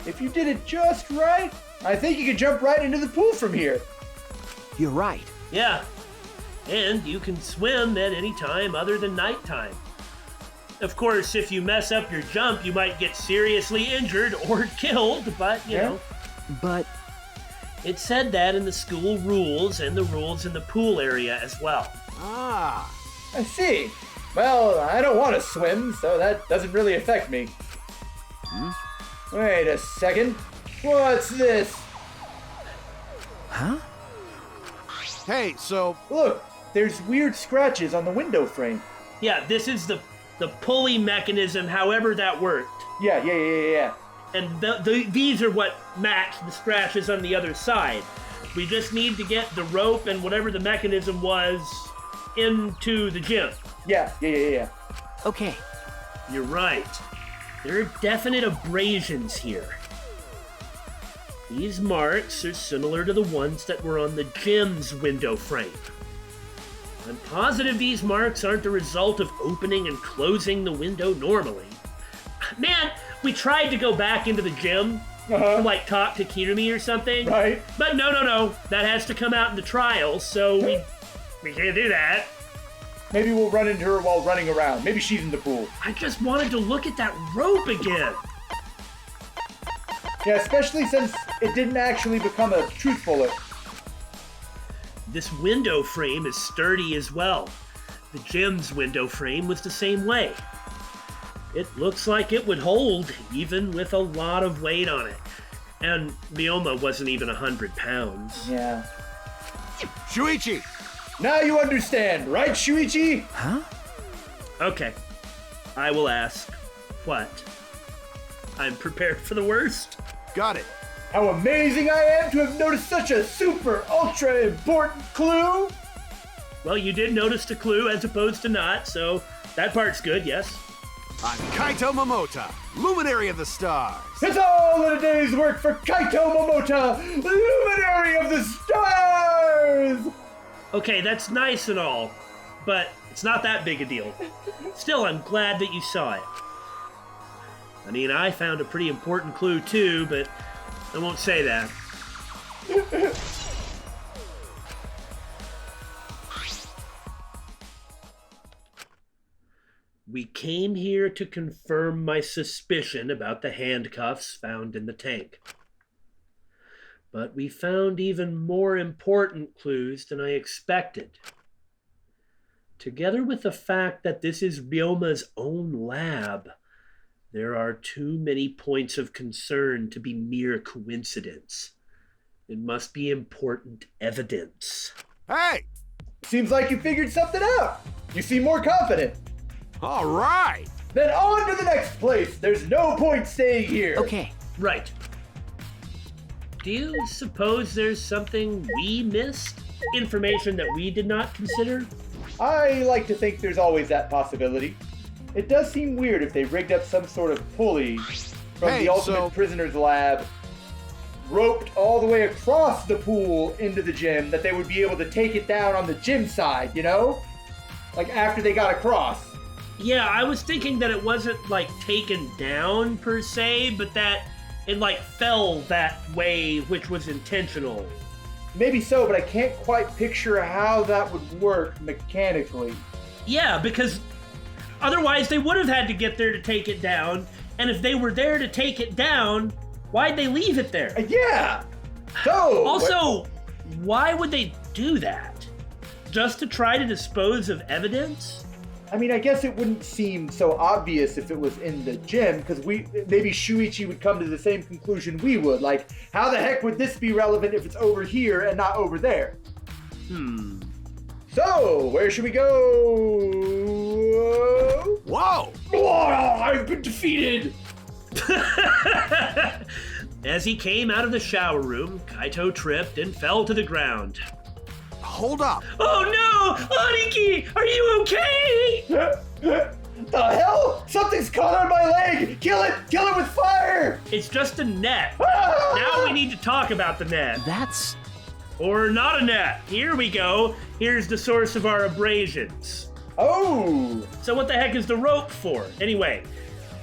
If you did it just right, I think you could jump right into the pool from here. You're right. Yeah. And you can swim at any time other than nighttime. Of course, if you mess up your jump, you might get seriously injured or killed, but, you know. But It said that in the school rules and the rules in the pool area as well. Ah. I see. Well, I don't want to swim, so that doesn't really affect me. Wait a second. What's this? Huh? Hey, so Look, there's weird scratches on the window frame. Yeah, this is the pulley mechanism, however that worked. Yeah. And these are what match the scratches on the other side. We just need to get the rope and whatever the mechanism was into the gym. Yeah. Okay. You're right. There are definite abrasions here. These marks are similar to the ones that were on the gym's window frame. I'm positive these marks aren't the result of opening and closing the window normally. Man, we tried to go back into the gym to talk to Kirumi or something. Right. But no. That has to come out in the trial, so we can't do that. Maybe we'll run into her while running around. Maybe she's in the pool. I just wanted to look at that rope again. Yeah, especially since it didn't actually become a truth bullet. This window frame is sturdy as well. The gym's window frame was the same way. It looks like it would hold, even with a lot of weight on it. And Ryoma wasn't even 100 pounds. Yeah. Shuichi! Now you understand, right, Shuichi? Huh? Okay, I will ask. What? I'm prepared for the worst. Got it. How amazing I am to have noticed such a super ultra important clue! Well, you did notice the clue as opposed to not, so that part's good, yes. I'm Kaito Momota, luminary of the stars. It's all in a day's work for Kaito Momota, luminary of the stars! Okay, that's nice and all, but it's not that big a deal. Still, I'm glad that you saw it. I mean, I found a pretty important clue too, but I won't say that. We came here to confirm my suspicion about the handcuffs found in the tank. But we found even more important clues than I expected. Together with the fact that this is Ryoma's own lab, there are too many points of concern to be mere coincidence. It must be important evidence. Hey! Seems like you figured something out. You seem more confident. All right! Then on to the next place. There's no point staying here. Okay. Right. Do you suppose there's something we missed? Information that we did not consider? I like to think there's always that possibility. It does seem weird if they rigged up some sort of pulley from Hey, the Ultimate so- Prisoner's lab, roped all the way across the pool into the gym, that they would be able to take it down on the gym side, you know? Like after they got across. Yeah, I was thinking that it wasn't taken down per se, but that it fell that way, which was intentional. Maybe so, but I can't quite picture how that would work mechanically. Yeah, because otherwise they would have had to get there to take it down, and if they were there to take it down, why'd they leave it there? Yeah! So... Also, why would they do that? Just to try to dispose of evidence? I mean, I guess it wouldn't seem so obvious if it was in the gym, because maybe Shuichi would come to the same conclusion we would. Like, how the heck would this be relevant if it's over here and not over there? So, where should we go? Whoa! Oh, I've been defeated! As he came out of the shower room, Kaito tripped and fell to the ground. Hold up! Oh no! Aniki! Are you okay? The hell? Something's caught on my leg! Kill it! Kill it with fire! It's just a net. Ah! Now we need to talk about the net. That's... Or not a net. Here we go. Here's the source of our abrasions. Oh! So what the heck is the rope for? Anyway,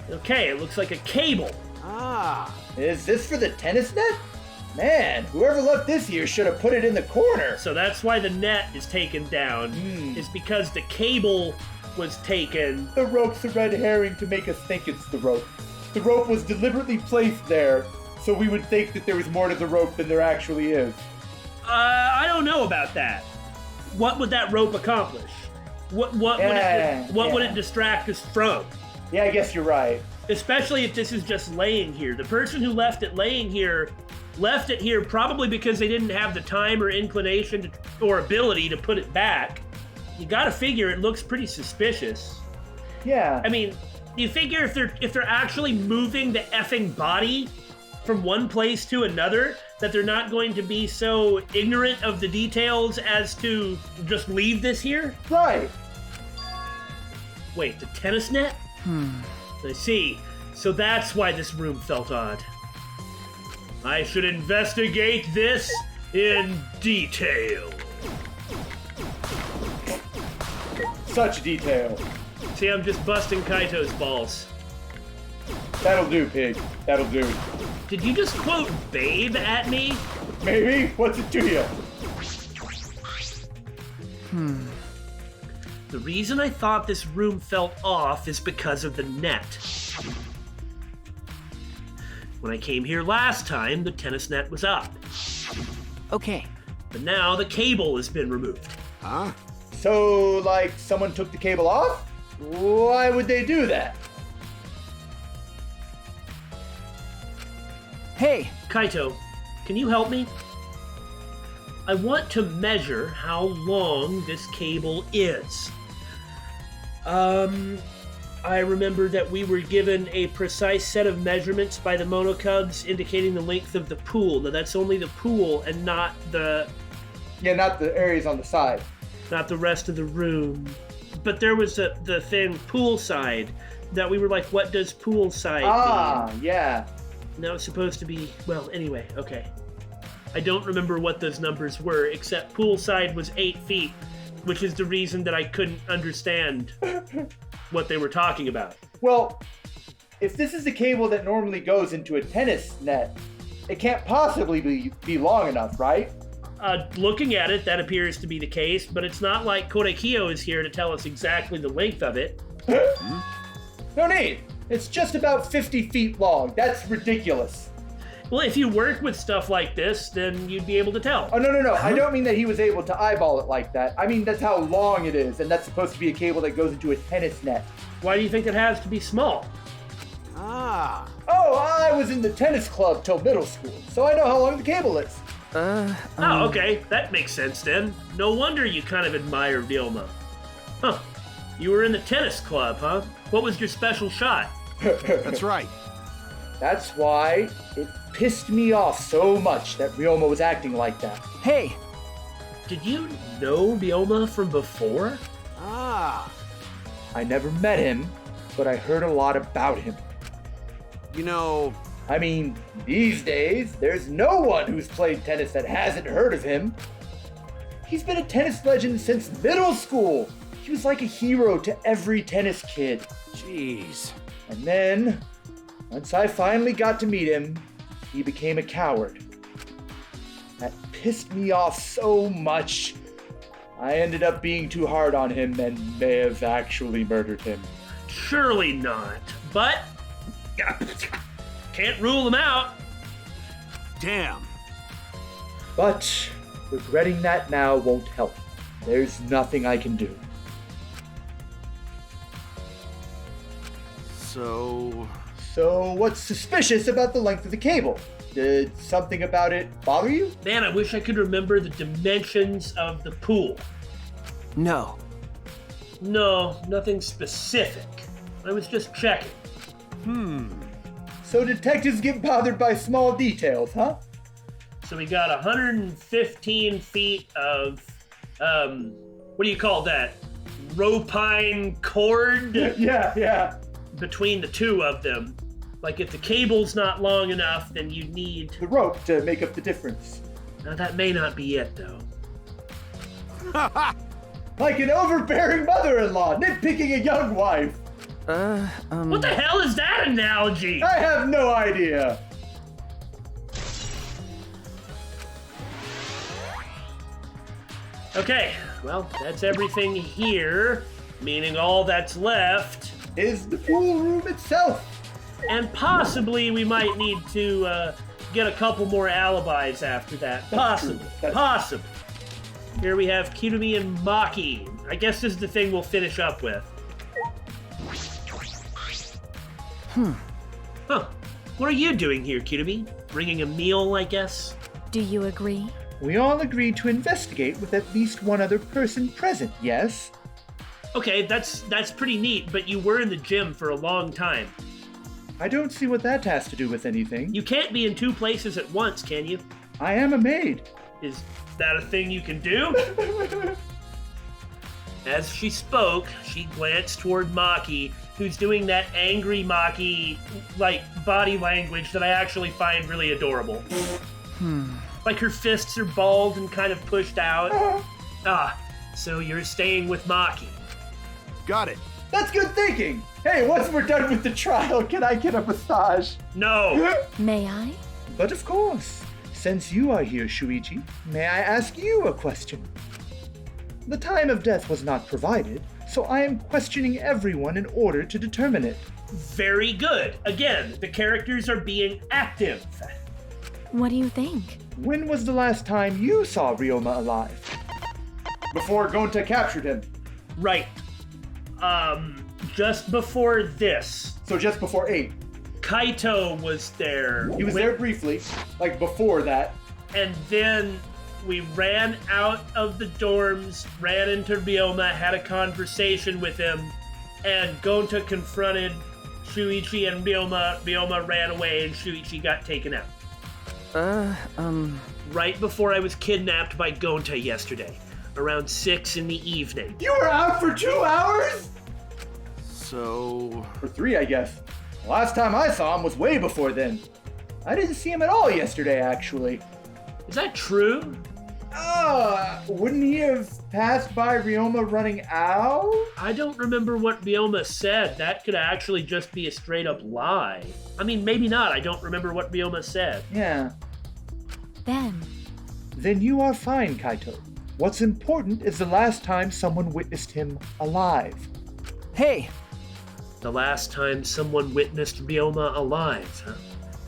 okay, it looks like a cable. Ah! Is this for the tennis net? Man, whoever left this here should have put it in the corner. So that's why the net is taken down, is because the cable was taken. The rope's a red herring to make us think it's the rope. The rope was deliberately placed there, so we would think that there was more to the rope than there actually is. I don't know about that. What would that rope accomplish? What would it distract us from? Yeah, I guess you're right. Especially if this is just laying here. The person who left it laying here left it here probably because they didn't have the time or inclination or ability to put it back. You gotta figure it looks pretty suspicious. Yeah. I mean, you figure if they're actually moving the effing body from one place to another, that they're not going to be so ignorant of the details as to just leave this here? Right. Wait, the tennis net? I see. So that's why this room felt odd. I should investigate this in detail. Such detail. See, I'm just busting Kaito's balls. That'll do, pig. That'll do. Did you just quote babe at me? Maybe? What's it to you? The reason I thought this room felt off is because of the net. When I came here last time, the tennis net was up. Okay. But now the cable has been removed. Huh? So, like, someone took the cable off? Why would they do that? Hey, Kaito, can you help me? I want to measure how long this cable is. I remember that we were given a precise set of measurements by the Monokubs indicating the length of the pool. Now that's only the pool and not the Not the areas on the side. rest of the room. But there was the thing poolside that we were like, what does poolside mean? Yeah. And that was supposed to be, well, anyway, okay. I don't remember what those numbers were, except poolside was 8 feet, which is the reason that I couldn't understand what they were talking about. Well, if this is the cable that normally goes into a tennis net, it can't possibly be long enough, right? Looking at it, that appears to be the case, but it's not like Korekiyo is here to tell us exactly the length of it. No need. It's just about 50 feet long. That's ridiculous. Well, if you work with stuff like this, then you'd be able to tell. Oh, no. I don't mean that he was able to eyeball it like that. I mean, that's how long it is, and that's supposed to be a cable that goes into a tennis net. Why do you think it has to be small? Ah. Oh, I was in the tennis club till middle school, so I know how long the cable is. Oh, okay. That makes sense then. No wonder you kind of admire Vilma. Huh. You were in the tennis club, huh? What was your special shot? That's right. That's why it pissed me off so much that Ryoma was acting like that. hey, Did you know Vilma from before? Ah. I never met him, but I heard a lot about him. You know, I mean, these days, there's no one who's played tennis that hasn't heard of him. He's been a tennis legend since middle school. He was like a hero to every tennis kid. jeez. And then, once I finally got to meet him, he became a coward. That pissed me off so much. I ended up being too hard on him and may have actually murdered him. Surely not. But can't rule them out. Damn. But regretting that now won't help. There's nothing I can do. So what's suspicious about the length of the cable? Did something about it bother you? Man, I wish I could remember the dimensions of the pool. no. No, nothing specific. I was just checking. So detectives get bothered by small details, huh? So we got 115 feet of, what do you call that? Ropine cord Yeah. between the two of them. Like if the cable's not long enough, then you need... The rope to make up the difference. Now that may not be it, though. Like an overbearing mother-in-law nitpicking a young wife. What the hell is that analogy? I have no idea. Okay, well, that's everything here, meaning all that's left. Is the pool room itself. And possibly we might need to get a couple more alibis after that. Possibly. That's- Possibly. Here we have Kirumi and Maki. I guess this is the thing we'll finish up with. Huh. What are you doing here, Kirumi? Bringing a meal, I guess? Do you agree? We all agreed to investigate with at least one other person present, yes? Okay, that's pretty neat, but you were in the gym for a long time. I don't see what that has to do with anything. You can't be in two places at once, can you? I am a maid. Is that a thing you can do? As she spoke, she glanced toward Maki, who's doing that angry Maki, body language that I actually find really adorable. Like her fists are bald and kind of pushed out. So you're staying with Maki. Got it. That's good thinking. Hey, once we're done with the trial, can I get a massage? No! May I? But of course. Since you are here, Shuichi, may I ask you a question? The time of death was not provided, so I am questioning everyone in order to determine it. Very good. Again, the characters are being active. What do you think? When was the last time you saw Ryoma alive? Before Gonta captured him. Right. Just before this, So just before 8. Kaito was there. He was there briefly, like before that. And then we ran out of the dorms, ran into Ryoma, had a conversation with him, and Gonta confronted Shuichi and Ryoma. Ryoma ran away and Shuichi got taken out. Right before I was kidnapped by Gonta yesterday, around 6 in the evening. You were out for 2 hours? So... For 3, I guess. The last time I saw him was way before then. I didn't see him at all yesterday, actually. Is that true? Wouldn't he have passed by Ryoma running out? I don't remember what Ryoma said. That could actually just be a straight up lie. I mean, maybe not. I don't remember what Ryoma said. Yeah. Then you are fine, Kaito. What's important is the last time someone witnessed him alive. Hey, The last time someone witnessed Ryoma alive, huh?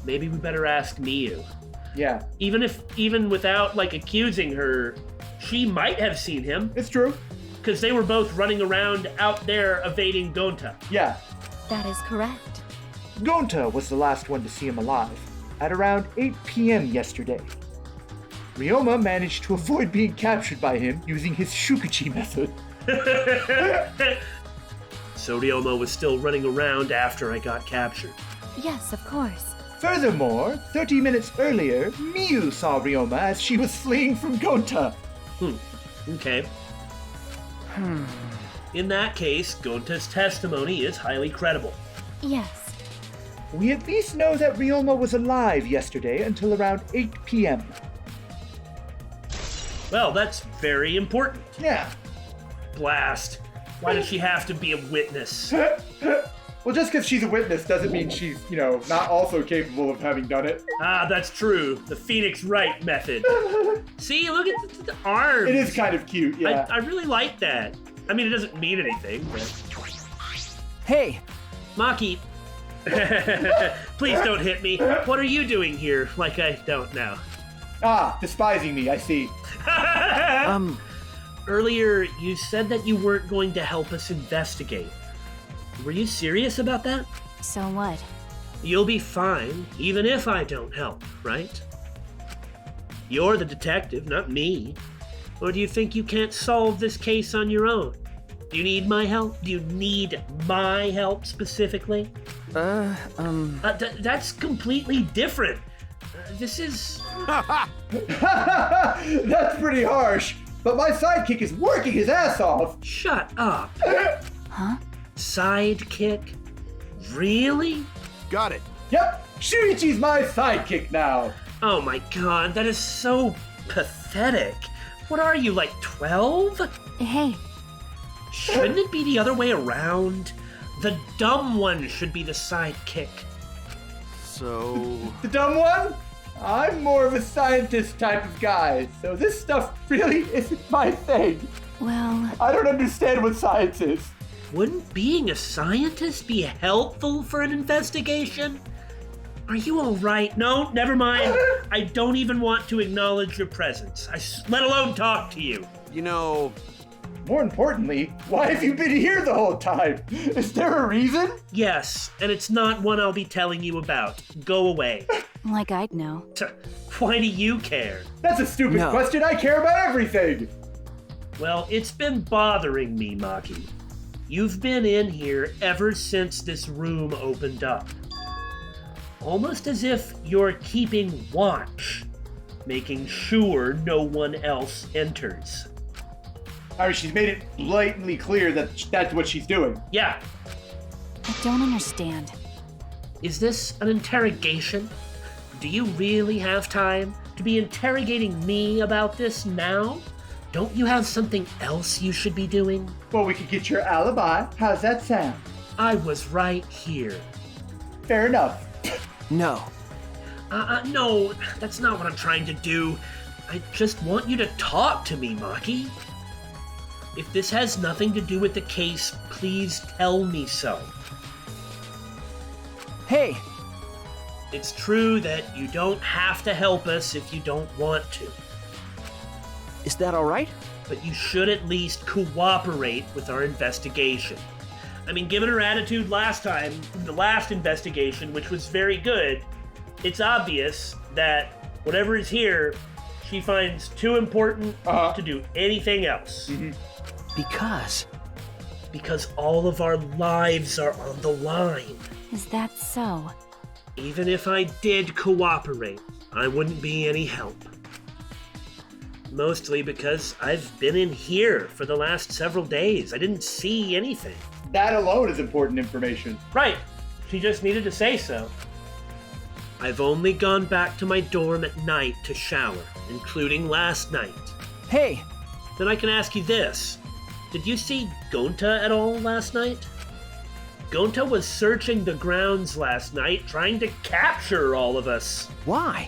Maybe we better ask Miyu. Yeah, Even without, accusing her, she might have seen him. it's true. Because they were both running around out there evading Gonta. Yeah. that is correct. Gonta was the last one to see him alive, at around 8 p.m. yesterday. Ryoma managed to avoid being captured by him using his Shukuchi method. So Ryoma was still running around after I got captured. Yes, of course. Furthermore, 30 minutes earlier, Miyu saw Ryoma as she was fleeing from Gonta. Okay. In that case, Gonta's testimony is highly credible. Yes. We at least know that Ryoma was alive yesterday until around 8 p.m. Well, that's very important. Yeah. Blast. Why does she have to be a witness? Well, just because she's a witness doesn't mean she's, not also capable of having done it. Ah, that's true. The Phoenix Wright method. See, look at the arms. It is kind of cute, yeah. I really like that. I mean, it doesn't mean anything, but... hey, Maki, please don't hit me. What are you doing here? Like I don't know. Despising me, I see. Earlier, you said that you weren't going to help us investigate. Were you serious about that? So what? You'll be fine, even if I don't help, right? You're the detective, not me. Or do you think you can't solve this case on your own? Do you need my help? Do you need my help specifically? That's completely different. This is... That's pretty harsh. But my sidekick is working his ass off. Shut up. Huh? Sidekick? Really? Got it. Yep, Shuichi's my sidekick now. Oh my god, that is so pathetic. What are you, 12? Hey, Shouldn't it be the other way around? The dumb one should be the sidekick. So... The dumb one? I'm more of a scientist type of guy, so this stuff really isn't my thing. well, I don't understand what science is. Wouldn't being a scientist be helpful for an investigation? Are you alright? No, never mind. I don't even want to acknowledge your presence, let alone talk to you. more importantly, why have you been here the whole time? Is there a reason? Yes, and it's not one I'll be telling you about. Go away. Like I'd know. Why do you care? That's a stupid No. question. I care about everything. Well, it's been bothering me, Maki. You've been in here ever since this room opened up. Almost as if you're keeping watch, making sure no one else enters. I mean, she's made it blatantly clear that that's what she's doing. Yeah, I don't understand. is this an interrogation? Do you really have time to be interrogating me about this now? Don't you have something else you should be doing? Well, we could get your alibi. How's that sound? I was right here. Fair enough. No. No, that's not what I'm trying to do. I just want you to talk to me, Maki. If this has nothing to do with the case, please tell me so. Hey, It's true that you don't have to help us if you don't want to, is that all right? but you should at least cooperate with our investigation. I mean, given her attitude last time, the last investigation, which was very good, it's obvious that whatever is here, she finds too important to do anything else. Because all of our lives are on the line. Is that so? Even if I did cooperate, I wouldn't be any help. Mostly because I've been in here for the last several days. I didn't see anything. That alone is important information. Right. She just needed to say so. I've only gone back to my dorm at night to shower, including last night. Hey, Then I can ask you this. Did you see Gonta at all last night? Gonta was searching the grounds last night, trying to capture all of us. why?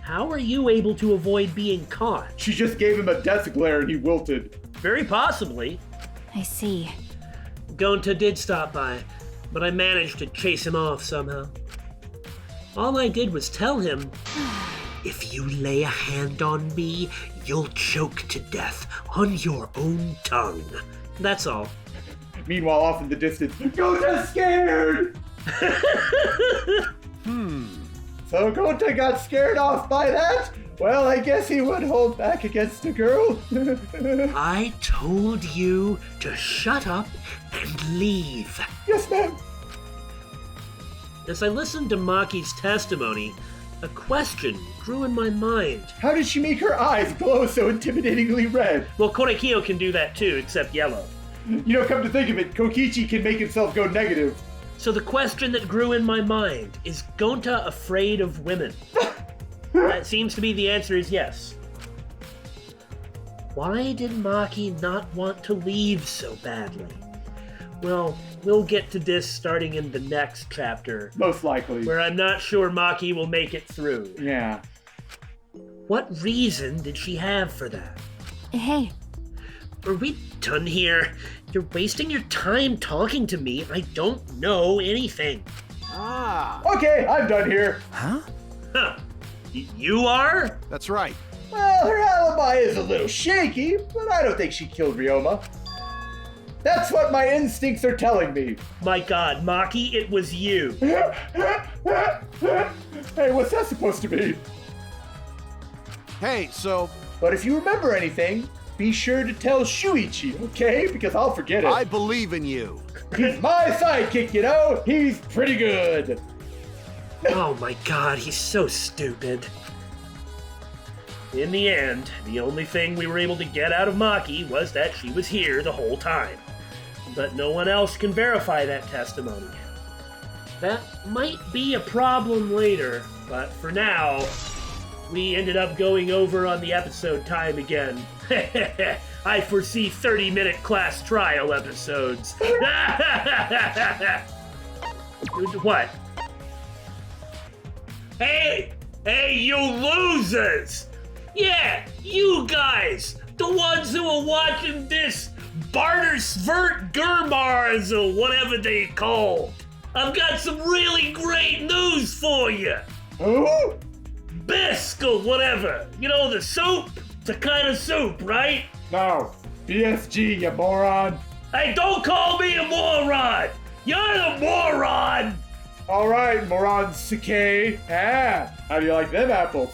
How are you able to avoid being caught? She just gave him a death glare and he wilted. Very possibly. I see. Gonta did stop by, but I managed to chase him off somehow. All I did was tell him, if you lay a hand on me, you'll choke to death on your own tongue. That's all. Meanwhile, off in the distance, Gota scared! So Gota got scared off by that? Well, I guess he would hold back against a girl. I told you to shut up and leave. Yes, ma'am. As I listened to Maki's testimony, a question grew in my mind. How did she make her eyes glow so intimidatingly red? Well, Korekiyo can do that too, except yellow. You know, come to think of it, Kokichi can make himself go negative. So the question that grew in my mind is Gonta afraid of women? That seems to be the answer is yes. Why did Maki not want to leave so badly? Well, we'll get to this starting in the next chapter, Most likely. where I'm not sure Maki will make it through. Yeah. What reason did she have for that? Hey, Are we done here? You're wasting your time talking to me. I don't know anything. Ah, Okay, I'm done here. Huh? Huh. You are? that's right. Well, her alibi is a little shaky, but I don't think she killed Ryoma. That's what my instincts are telling me. My god, Maki, it was you. Hey, what's that supposed to be? Hey, so But if you remember anything, be sure to tell Shuichi, okay? Because I'll forget it. I believe in you. He's my sidekick, you know? He's pretty good. Oh my god, he's so stupid. In the end, the only thing we were able to get out of Maki was that she was here the whole time. But no one else can verify that testimony. That might be a problem later, but for now, we ended up going over on the episode time again. I foresee 30-minute class trial episodes. What? Hey, you losers! Yeah, you guys, the ones who are watching this Bittersweet Germars or whatever they called. I've got some really great news for you. Who? Bisque or whatever. You know, the soup? It's a kind of soup, right? No. BSG, you moron. Hey, don't call me a moron! You're the moron! All right, moron CK. How do you like them apples?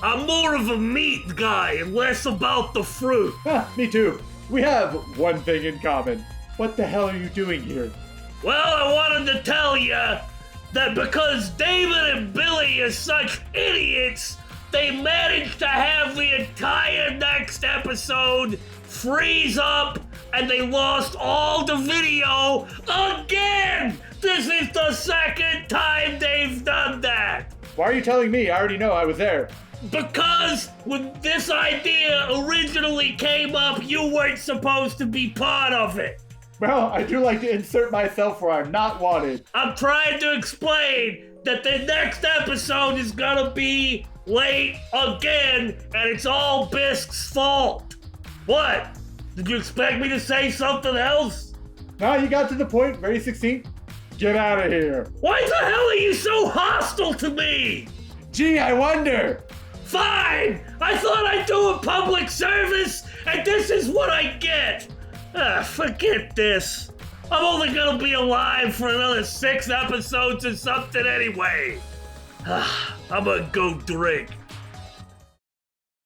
I'm more of a meat guy and less about the fruit. Me too. We have one thing in common. What the hell are you doing here? Well, I wanted to tell you that because David and Billy are such idiots, they managed to have the entire next episode freeze up and they lost all the video again! This is the second time they've done that! Why are you telling me? I already know I was there. Because when this idea originally came up, you weren't supposed to be part of it. Well, I do like to insert myself where I'm not wanted. I'm trying to explain that the next episode is gonna be late again, and it's all Bisk's fault. What? Did you expect me to say something else? No, you got to the point, very succinct. Get out of here. Why the hell are you so hostile to me? Gee, I wonder. Fine! I thought I'd do a public service, and this is what I get! Forget this. I'm only gonna be alive for another 6 episodes or something anyway. I'm gonna go drink.